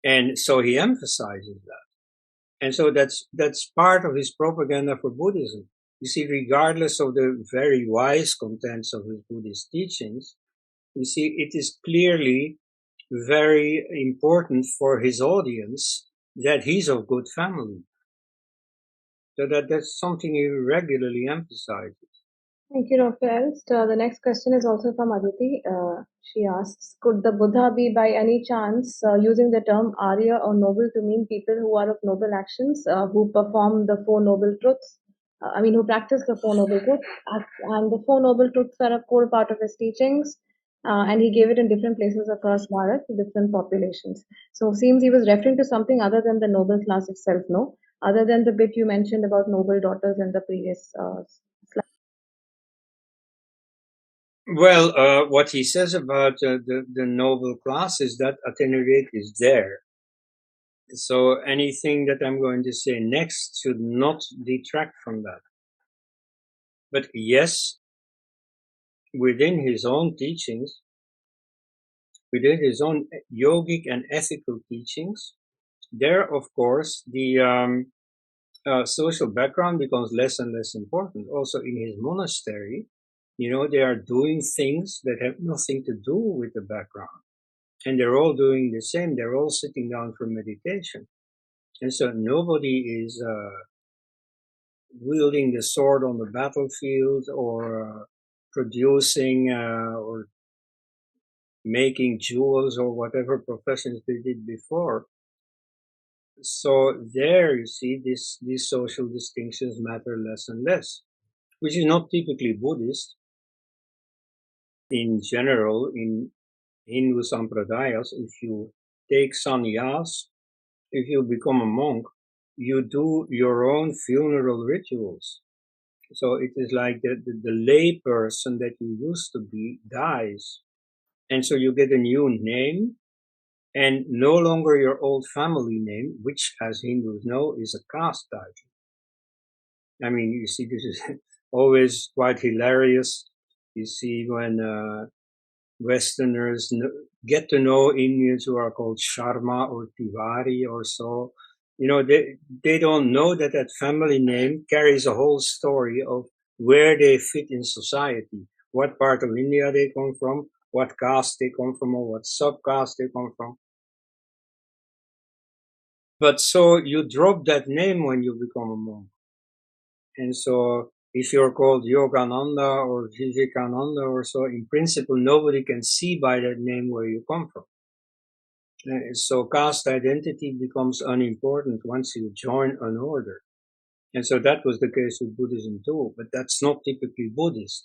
And so he emphasizes that. And so that's part of his propaganda for Buddhism. You see, regardless of the very wise contents of his Buddhist teachings, you see, it is clearly very important for his audience that he's of good family. So that's something he regularly emphasizes. Thank you, Dr. Elst. The next question is also from Aditi. She asks, could the Buddha be by any chance using the term Arya or noble to mean people who are of noble actions, who perform the Four Noble Truths? Who practice the Four Noble Truths. And the Four Noble Truths are a core part of his teachings. And he gave it in different places across Bharat to different populations. So it seems he was referring to something other than the noble class itself, no? Other than the bit you mentioned about noble daughters in the previous slide. Well, what he says about the noble class is that at any rate is there. So anything that I'm going to say next should not detract from that. But yes, within his own teachings, within his own yogic and ethical teachings, there, of course, the social background becomes less and less important. Also in his monastery, they are doing things that have nothing to do with the background. And they're all doing the same. They're all sitting down for meditation. And so nobody is wielding the sword on the battlefield or producing or making jewels or whatever professions they did before. So there you see these social distinctions matter less and less, which is not typically Buddhist. In general, in Hindu sampradayas, if you take sannyas, if you become a monk, you do your own funeral rituals. So it is like the lay person that you used to be dies. And so you get a new name and no longer your old family name, which as Hindus know is a caste title. I mean, you see, this is always quite hilarious. You see when Westerners get to know Indians who are called Sharma or Tiwari or so. They don't know that family name carries a whole story of where they fit in society, what part of India they come from, what caste they come from, or what subcaste they come from. But so you drop that name when you become a monk. And so if you're called Yogananda or Vivekananda or so, in principle, nobody can see by that name where you come from. So caste identity becomes unimportant once you join an order. And so that was the case with Buddhism too, but that's not typically Buddhist.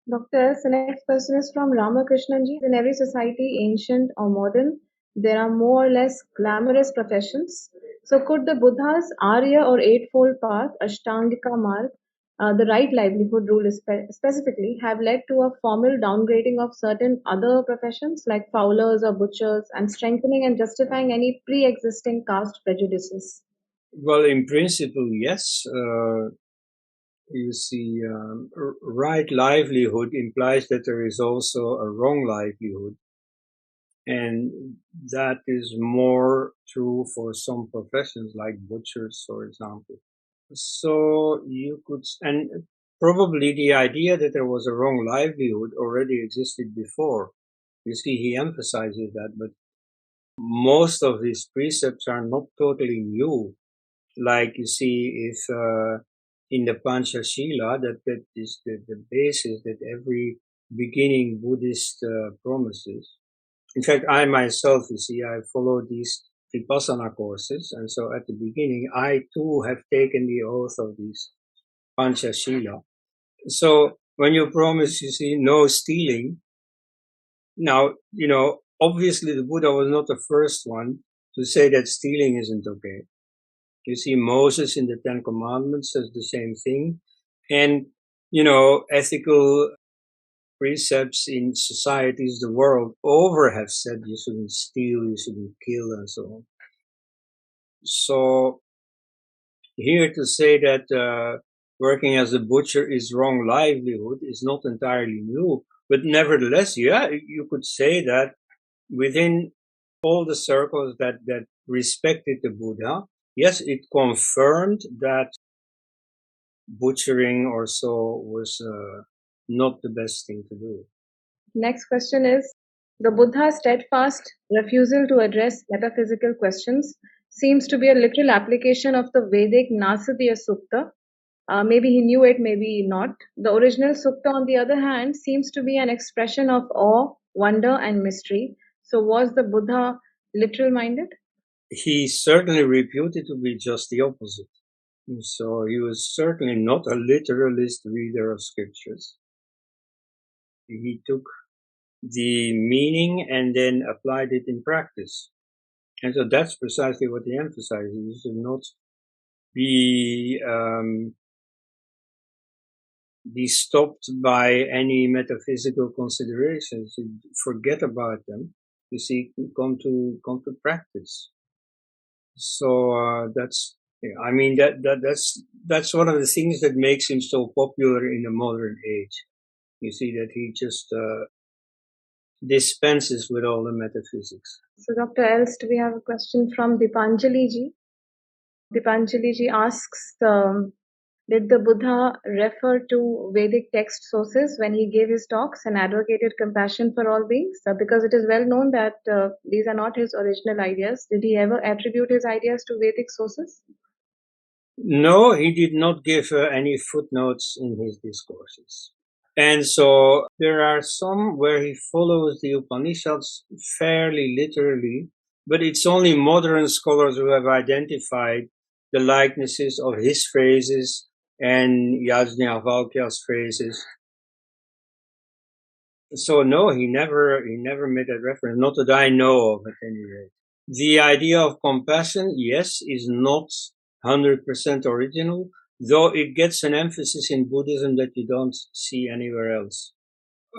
Dr. S, the next question is from Ramakrishnan ji. In every society, ancient or modern, there are more or less glamorous professions. So could the Buddha's Arya or Eightfold Path, Ashtangika Marg, the right livelihood rule specifically, have led to a formal downgrading of certain other professions like fowlers or butchers and strengthening and justifying any pre-existing caste prejudices? Well, in principle, yes. You see, right livelihood implies that there is also a wrong livelihood. And that is more true for some professions like butchers, for example. So you could, and probably the idea that there was a wrong livelihood already existed before. You see, he emphasizes that, but most of these precepts are not totally new. Like you see, if in the Panchashila, that is the basis that every beginning Buddhist promises. In fact, I myself, you see, I follow these Vipassana courses, and so at the beginning, I too have taken the oath of these Panchashila. So when you promise, you see, no stealing, now, obviously the Buddha was not the first one to say that stealing isn't okay. You see, Moses in the Ten Commandments says the same thing. And, ethical precepts in societies the world over have said you shouldn't steal, you shouldn't kill, and so on. So here to say that working as a butcher is wrong livelihood is not entirely new. But nevertheless, yeah, you could say that within all the circles that respected the Buddha, yes, it confirmed that butchering or so was not the best thing to do. Next question is, the Buddha's steadfast refusal to address metaphysical questions seems to be a literal application of the Vedic Nasadiya Sukta. Maybe he knew it, maybe not. The original Sukta, on the other hand, seems to be an expression of awe, wonder, and mystery. So, was the Buddha literal minded? He certainly reputed to be just the opposite. So he was certainly not a literalist reader of scriptures. He took the meaning and then applied it in practice. And so that's precisely what he emphasized. He should not be stopped by any metaphysical considerations. You forget about them. You see, come to practice. So that's one of the things that makes him so popular in the modern age. You see that he just dispenses with all the metaphysics. So, Dr. Elst, we have a question from Dipanjali ji. Dipanjali ji asks, did the Buddha refer to Vedic text sources when he gave his talks and advocated compassion for all beings? Because it is well known that these are not his original ideas. Did he ever attribute his ideas to Vedic sources? No, he did not give any footnotes in his discourses. And so there are some where he follows the Upanishads fairly literally, but it's only modern scholars who have identified the likenesses of his phrases and Yajnavalkya's phrases. So no, he never made that reference, not that I know of at any rate. The idea of compassion, yes, is not 100% original, though it gets an emphasis in Buddhism that you don't see anywhere else.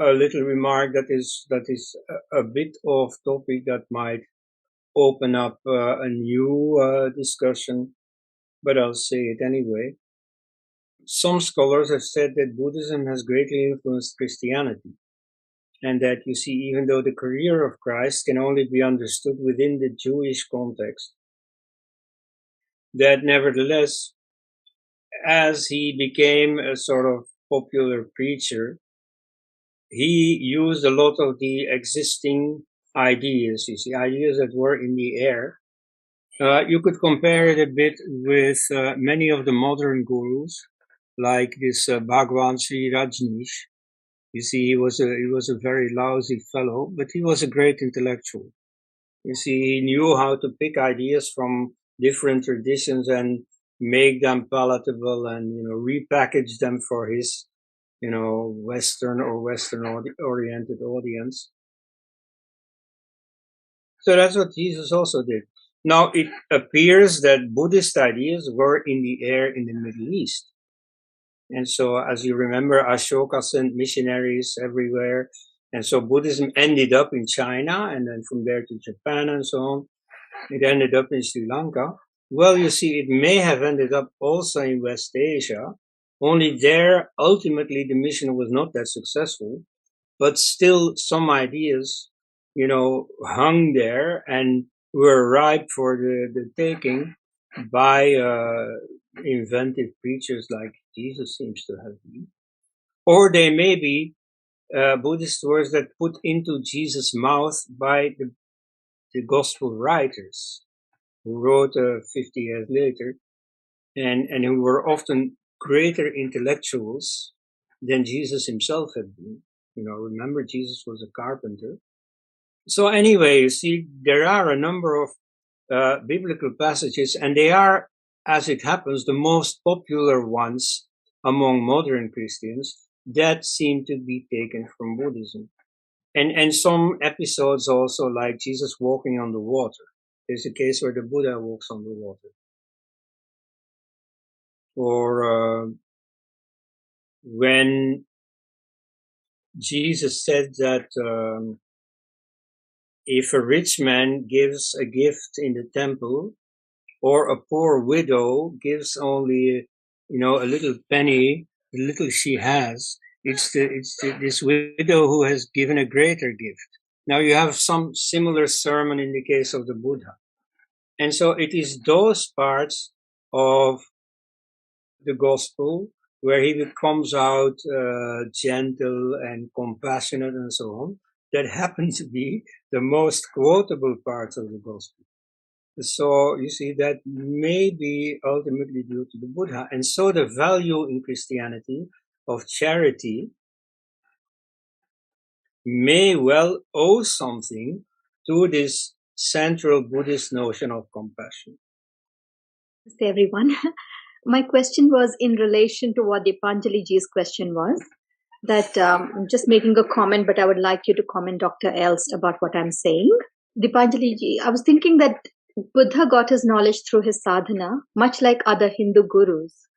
A little remark that is a bit off topic that might open up a new discussion, but I'll say it anyway. Some scholars have said that Buddhism has greatly influenced Christianity, and that you see, even though the career of Christ can only be understood within the Jewish context, that nevertheless, as he became a sort of popular preacher, he used a lot of the existing ideas, you see, ideas that were in the air. You could compare it a bit with many of the modern gurus, like this Bhagwan Sri Rajneesh. You see, he was a very lousy fellow, but he was a great intellectual. You see, he knew how to pick ideas from different traditions and make them palatable and, repackage them for his, Western or Western-oriented audience. So that's what Jesus also did. Now, it appears that Buddhist ideas were in the air in the Middle East. And so, as you remember, Ashoka sent missionaries everywhere. And so Buddhism ended up in China and then from there to Japan and so on. It ended up in Sri Lanka. Well, you see, it may have ended up also in West Asia. Only there, ultimately, the mission was not that successful. But still, some ideas, hung there and were ripe for the taking by inventive preachers like Jesus seems to have been. Or they may be Buddhist words that put into Jesus' mouth by the gospel writers who wrote 50 years later and who were often greater intellectuals than Jesus himself had been. Remember, Jesus was a carpenter. So anyway, you see, there are a number of biblical passages, and they are, as it happens, the most popular ones among modern Christians that seem to be taken from Buddhism. And some episodes also, like Jesus walking on the water. There's a case where the Buddha walks on the water. Or when Jesus said that if a rich man gives a gift in the temple, or a poor widow gives only, a little penny, the little she has, it's this widow who has given a greater gift. Now you have some similar sermon in the case of the Buddha. And so it is those parts of the gospel where he comes out gentle and compassionate and so on, that happen to be the most quotable parts of the gospel. So you see, that may be ultimately due to the Buddha. And so the value in Christianity of charity may well owe something to this central Buddhist notion of compassion. Namaste, everyone. My question was in relation to what Dipanjali ji's question was. That I'm just making a comment, but I would like you to comment, Dr. Elst, about what I'm saying. Dipanjali ji, I was thinking that Buddha got his knowledge through his sadhana, much like other Hindu gurus.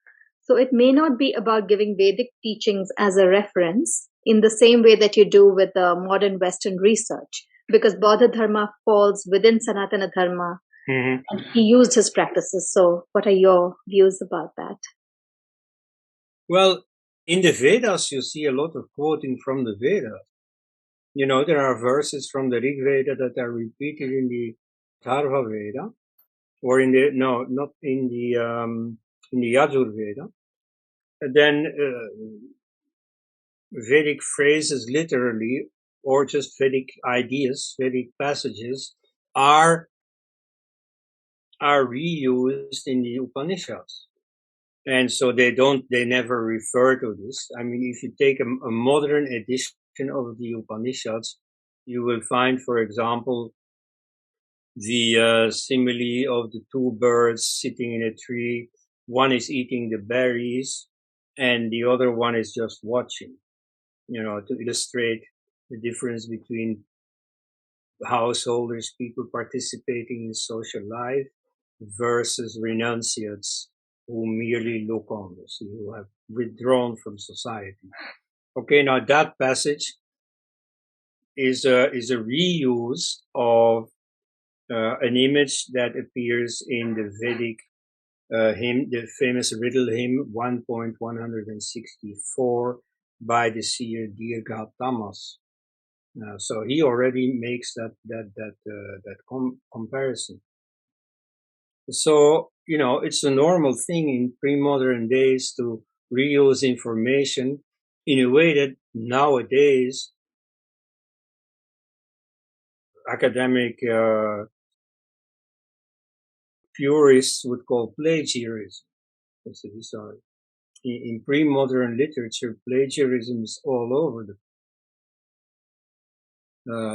So it may not be about giving Vedic teachings as a reference in the same way that you do with the modern Western research, because Bodha Dharma falls within Sanatana Dharma, and he used his practices. So what are your views about that? Well, in the Vedas, you see a lot of quoting from the Vedas. There are verses from the Rig Veda that are repeated in the Tharva Veda, or not in the Yajur Veda. And then Vedic phrases literally, or just Vedic ideas, Vedic passages are reused in the Upanishads. And so they never refer to this. I mean, if you take a modern edition of the Upanishads, you will find, for example, the simile of the two birds sitting in a tree. One is eating the berries and the other one is just watching, to illustrate the difference between householders, people participating in social life, versus renunciates who merely look on, who have withdrawn from society. Okay, now that passage is a reuse of an image that appears in the Vedic hymn, the famous riddle hymn 1.164 by the seer Gautamas. So he already makes that comparison. So, it's a normal thing in pre-modern days to reuse information in a way that nowadays academic purists would call plagiarism. Sorry. in pre-modern literature, plagiarism is all over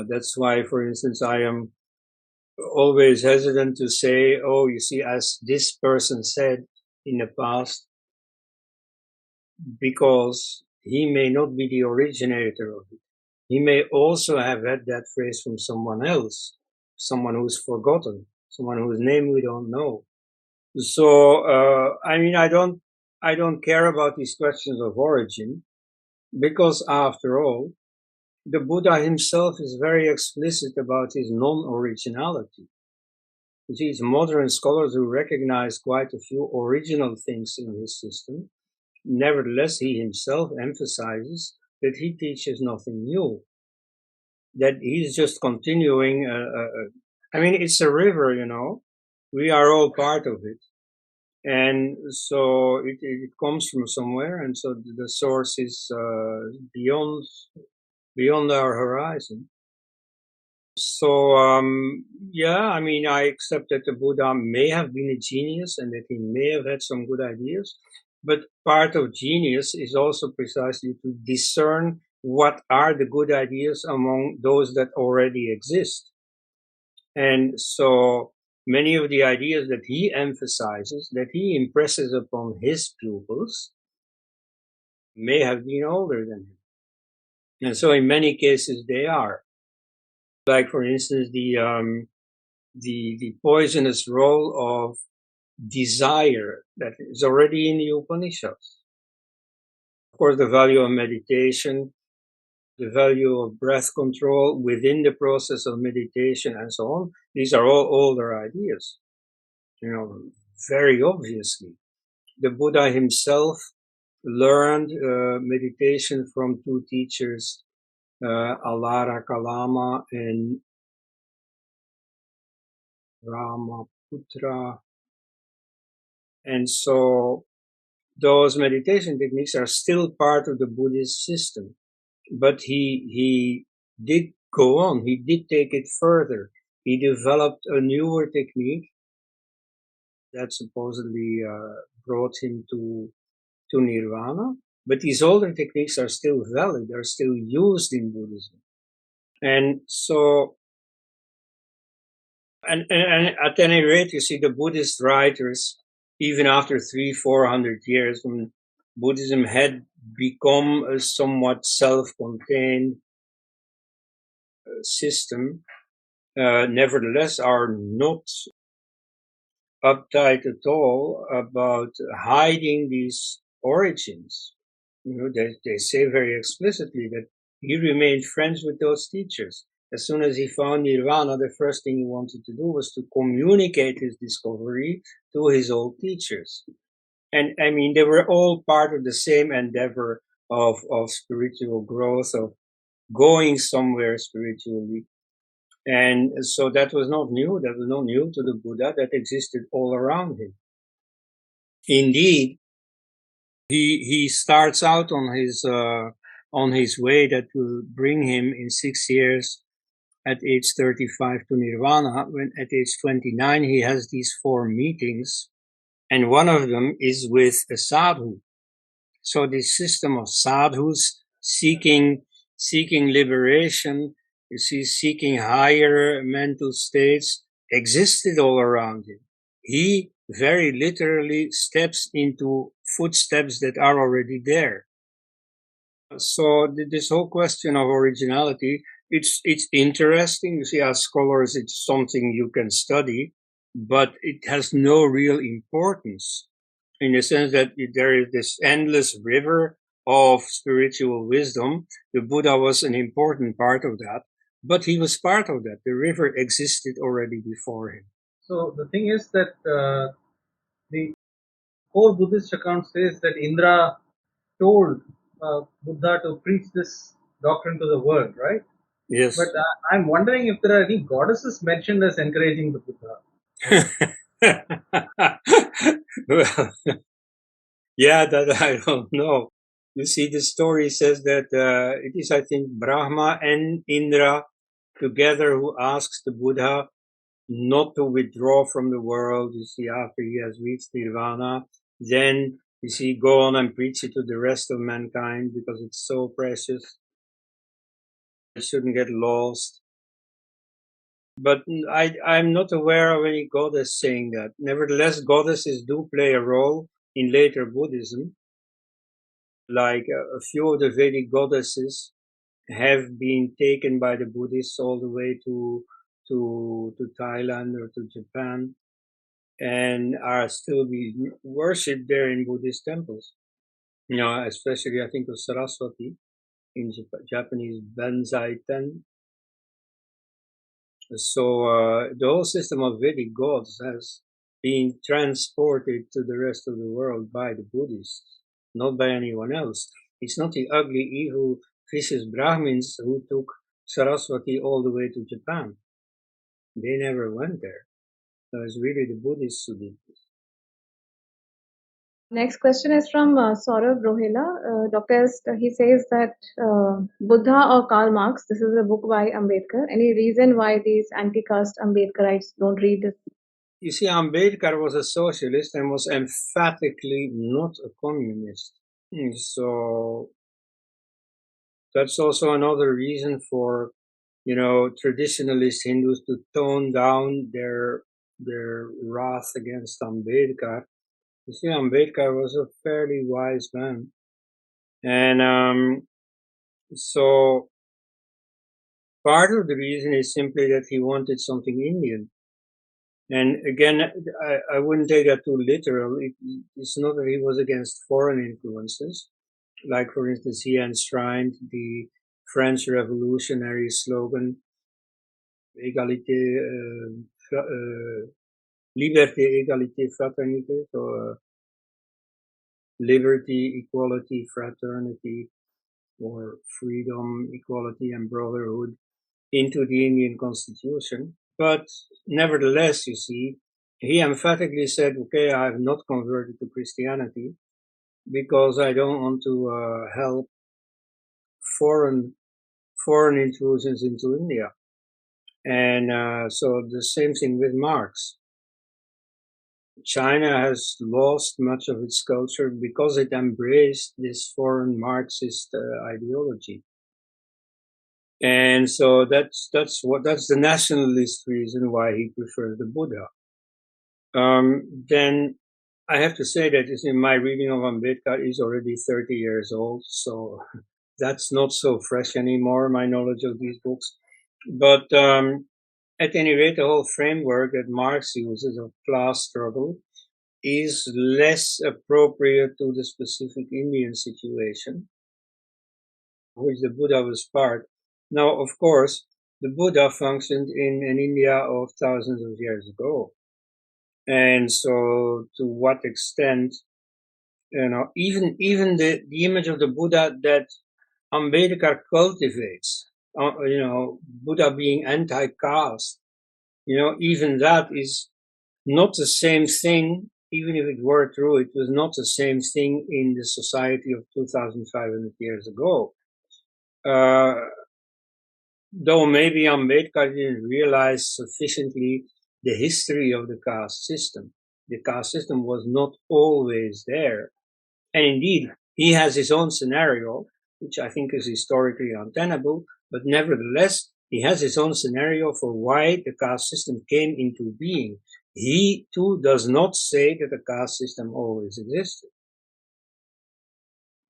that's why, for instance, I am always hesitant to say, oh, you see, as this person said in the past, because he may not be the originator of it. He may also have had that phrase from someone else, someone who's forgotten, someone whose name we don't know. So, I mean, I don't care about these questions of origin, because after all, the Buddha himself is very explicit about his non-originality. You see, it's modern scholars who recognize quite a few original things in his system. Nevertheless, he himself emphasizes that he teaches nothing new, that he's just continuing. I mean, it's a river, you know. We are all part of it. And so it comes from somewhere, and so the source is beyond our horizon. So, yeah, I mean, I accept that the Buddha may have been a genius and that he may have had some good ideas, but part of genius is also precisely to discern what are the good ideas among those that already exist. And so many of the ideas that he emphasizes, that he impresses upon his pupils, may have been older than him. And so in many cases they are. Like, for instance, the poisonous role of desire that is already in the Upanishads. Of course, the value of meditation, the value of breath control within the process of meditation and so on. These are all older ideas, you know, very obviously. The Buddha himself learned meditation from two teachers, Alara Kalama and Brahmaputra. And so those meditation techniques are still part of the Buddhist system. But he did go on, he did take it further. He developed a newer technique that supposedly brought him to nirvana. But these older techniques are still valid, are still used in Buddhism. And so, and at any rate, you see, the Buddhist writers, even after 300-400 years, when Buddhism had become a somewhat self-contained system, nevertheless are not uptight at all about hiding these origins. You know, they say very explicitly that he remained friends with those teachers. As soon as he found nirvana, the first thing he wanted to do was to communicate his discovery to his old teachers. And I mean, they were all part of the same endeavor of spiritual growth, of going somewhere spiritually. And so that was not new. That was not new to the Buddha. That existed all around him. Indeed, he starts out on his way that will bring him in 6 years at age 35 to nirvana. When at age 29 he has these 4 meetings, and one of them is with a sadhu. So this system of sadhus seeking liberation, you see, seeking higher mental states, existed all around him. He very literally steps into footsteps that are already there. So this whole question of originality, it's interesting. You see, as scholars, it's something you can study, but it has no real importance, in the sense that there is this endless river of spiritual wisdom. The Buddha was an important part of that, but he was part of that. The river existed already before him. So the thing is that the core Buddhist account says that Indra told Buddha to preach this doctrine to the world, right? Yes. But I'm wondering if there are any goddesses mentioned as encouraging the Buddha. Well, yeah, that I don't know. You see, the story says that it is, I think, Brahma and Indra together who asks the Buddha not to withdraw from the world. You see, after he has reached nirvana, then You see, go on and preach it to the rest of mankind because it's so precious. It shouldn't get lost. But I'm not aware of any goddess saying that. Nevertheless, goddesses do play a role in later Buddhism. Like a few of the Vedic goddesses have been taken by the Buddhists all the way to Thailand or to Japan, and are still being worshipped there in Buddhist temples. You know, especially I think of Saraswati in Japanese Benzaiten. So the whole system of Vedic gods has been transported to the rest of the world by the Buddhists, not by anyone else. It's not the ugly, evil, vicious Brahmins who took Saraswati all the way to Japan. They never went there. So it's really the Buddhists who did this. Next question is from Saurav Rohela. Dr. Elst, he says that Buddha or Karl Marx, this is a book by Ambedkar. Any reason why these anti-caste Ambedkarites don't read this? You see, Ambedkar was a socialist and was emphatically not a communist. So that's also another reason for, you know, traditionalist Hindus to tone down their wrath against Ambedkar. You see, Ambedkar was a fairly wise man. And so part of the reason is simply that he wanted something Indian. And again, I wouldn't take that too literal. It's not that he was against foreign influences. Like, for instance, he enshrined the French revolutionary slogan, égalité, liberté, égalité, fraternité, so liberty, equality, fraternity, or freedom, equality, and brotherhood into the Indian constitution. But nevertheless, you see, he emphatically said, okay, I have not converted to Christianity because I don't want to help foreign intrusions into India. And so the same thing with Marx. China has lost much of its culture because it embraced this foreign Marxist ideology. And so that's the nationalist reason why he prefers the Buddha. Then I have to say that in my reading of Ambedkar is already 30 years old, so that's not so fresh anymore, my knowledge of these books. But at any rate, the whole framework that Marx uses of class struggle is less appropriate to the specific Indian situation, which the Buddha was part. Now, of course, the Buddha functioned in an India of thousands of years ago. And so to what extent, you know, even the image of the Buddha that Ambedkar cultivates, you know, Buddha being anti-caste, you know, even that is not the same thing. Even if it were true, it was not the same thing in the society of 2,500 years ago. Though maybe Ambedkar didn't realize sufficiently the history of the caste system. The caste system was not always there. And indeed, he has his own scenario, which I think is historically untenable, but nevertheless, he has his own scenario for why the caste system came into being. He too does not say that the caste system always existed.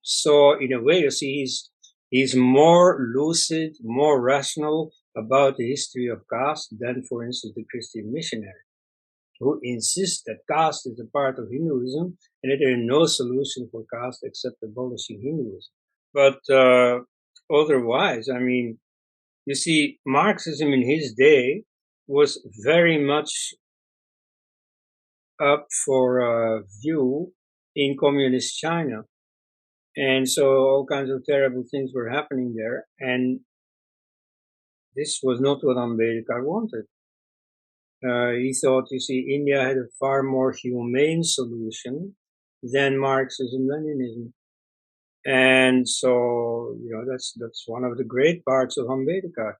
So in a way, you see, he's more lucid, more rational about the history of caste than, for instance, the Christian missionary, who insists that caste is a part of Hinduism and that there is no solution for caste except abolishing Hinduism. But otherwise, I mean, you see, Marxism in his day was very much up for view in communist China. And so all kinds of terrible things were happening there. And this was not what Ambedkar wanted. He thought, you see, India had a far more humane solution than Marxism-Leninism. And so, you know, that's one of the great parts of Ambedkar.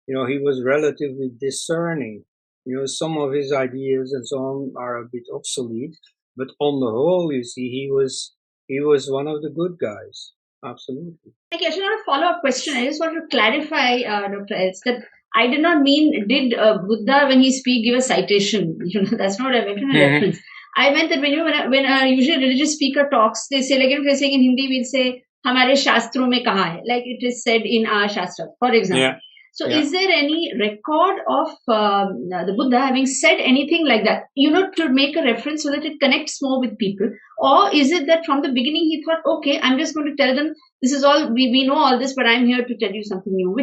You know, he was relatively discerning. You know, some of his ideas and so on are a bit obsolete, but on the whole, you see, he was he was one of the good guys. Absolutely. Okay, actually, not a follow-up question. I just want to clarify, Dr. Elst, that I did not mean did Buddha, when he speak, give a citation. That's not what I meant in a reference. I meant that when a usually religious speaker talks, they say, like if they're saying in Hindi, we'll say, "Hamare shastron mein kaha hai," like it is said in our shastra, for example. Yeah. So, is there any record of the Buddha having said anything like that? To make a reference so that it connects more with people, or is it that from the beginning he thought, okay, I'm just going to tell them this is all we know all this, but I'm here to tell you something new.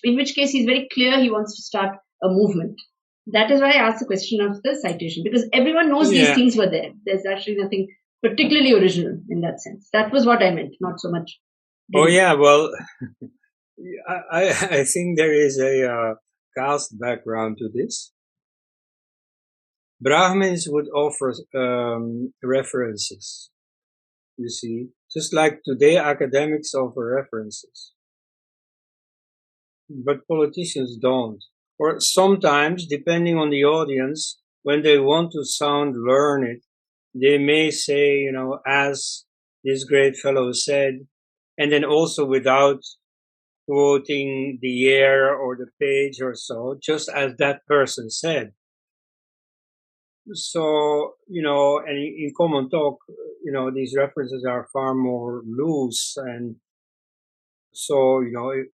In which case he's very clear he wants to start a movement. That is why I asked the question of the citation, because everyone knows these things were there. There's actually nothing particularly original in that sense. That was what I meant, not so much. Oh yeah, well, I think there is a caste background to this. Brahmins would offer references, you see, just like today academics offer references. But politicians don't. Or sometimes, depending on the audience, when they want to sound learned, they may say, as this great fellow said, and then also without quoting the year or the page or so, just as that person said. So, and in common talk, these references are far more loose. And so,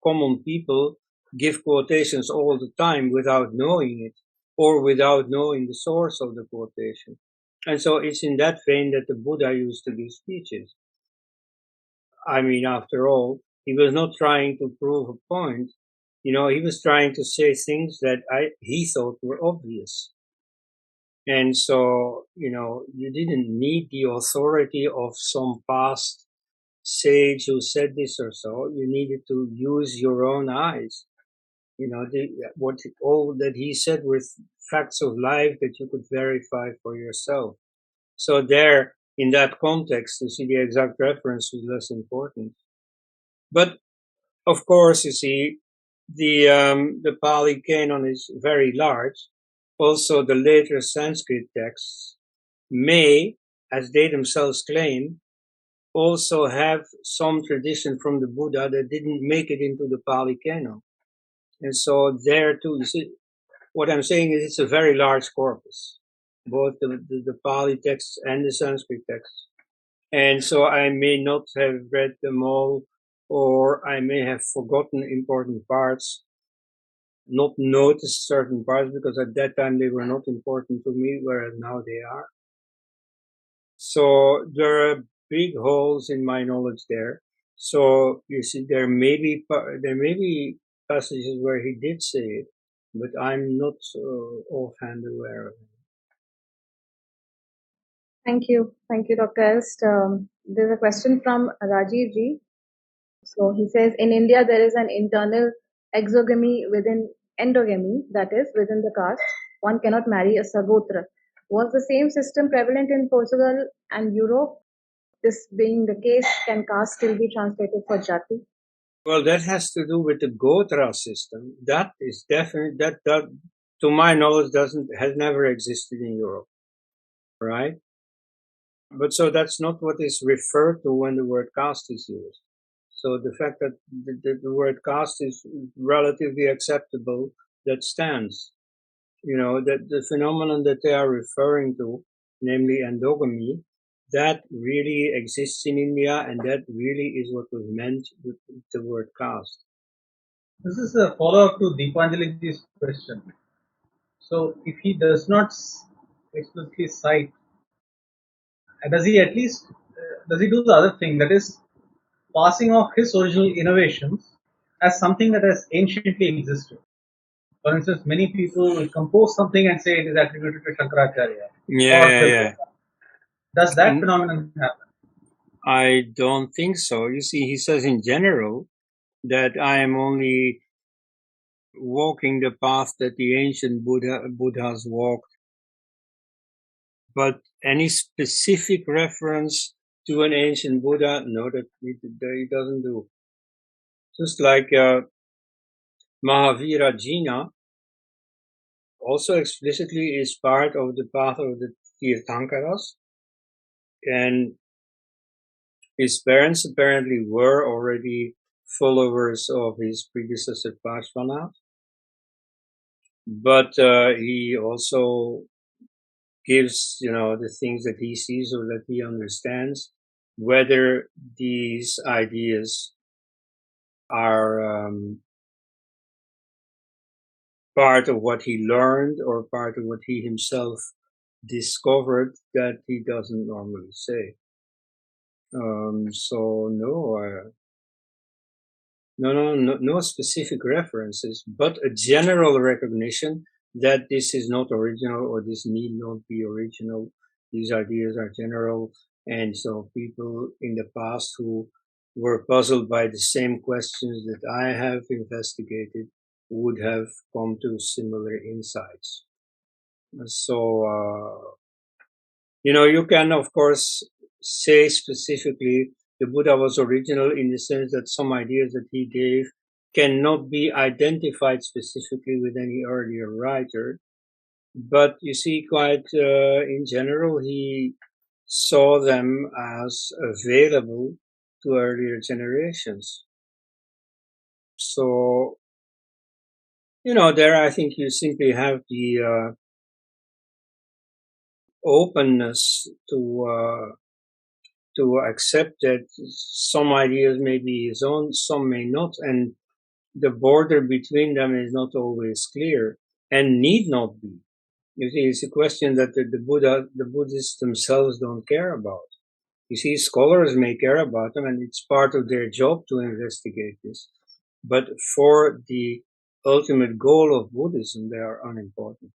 common people give quotations all the time without knowing it or without knowing the source of the quotation. And so it's in that vein that the Buddha used to give speeches. I mean, after all, he was not trying to prove a point. He was trying to say things that he thought were obvious. And so, you didn't need the authority of some past sage who said this or so. You needed to use your own eyes. All that he said were facts of life that you could verify for yourself. So there, in that context, to see the exact reference was less important. But of course, you see, the Pali canon is very large. Also, the later Sanskrit texts may, as they themselves claim, also have some tradition from the Buddha that didn't make it into the Pali canon. And so there too, you see, what I'm saying is it's a very large corpus, both the Pali texts and the Sanskrit texts. And so I may not have read them all, or I may have forgotten important parts, not noticed certain parts, because at that time they were not important to me, whereas now they are. So there are big holes in my knowledge there. So you see, there may be passages where he did say it, but I'm not offhand aware of it. Thank you, Dr. Elst. There's a question from Rajiv ji. So he says, in India there is an internal exogamy within endogamy, that is, within the caste. One cannot marry a sagotra. Was the same system prevalent in Portugal and Europe? This being the case, can caste still be translated for jati? Well, that has to do with the Gotra system. That is definitely, that to my knowledge has never existed in Europe, right? But so that's not what is referred to when the word caste is used. So the fact that the word caste is relatively acceptable, that stands. That the phenomenon that they are referring to, namely endogamy, that really exists in India, and that really is what was meant with the word caste. This is a follow-up to Deepanjali's question. So, if he does not explicitly cite, does he at least does he do the other thing, that is passing off his original innovations as something that has anciently existed? For instance, many people will compose something and say it is attributed to Shankaracharya. Yeah. Does that phenomenon happen? I don't think so. You see, he says in general that I am only walking the path that the ancient Buddhas walked. But any specific reference to an ancient Buddha, no, that he doesn't do. Just like Mahavira Jina also explicitly is part of the path of the Tirthankaras. And His parents apparently were already followers of his predecessor Parshvanath, but he also gives, the things that he sees or that he understands, whether these ideas are part of what he learned or part of what he himself discovered, that he doesn't normally say. So no specific references, but a general recognition that this is not original or this need not be original. These ideas are general, and so people in the past who were puzzled by the same questions that I have investigated would have come to similar insights. So, you can, of course, say specifically the Buddha was original in the sense that some ideas that he gave cannot be identified specifically with any earlier writer. But you see, quite in general, he saw them as available to earlier generations. So, there I think you simply have the openness to accept that some ideas may be his own, some may not, and the border between them is not always clear and need not be. You see, it's a question that the Buddhists themselves don't care about. You see, scholars may care about them, and it's part of their job to investigate this. But for the ultimate goal of Buddhism, they are unimportant.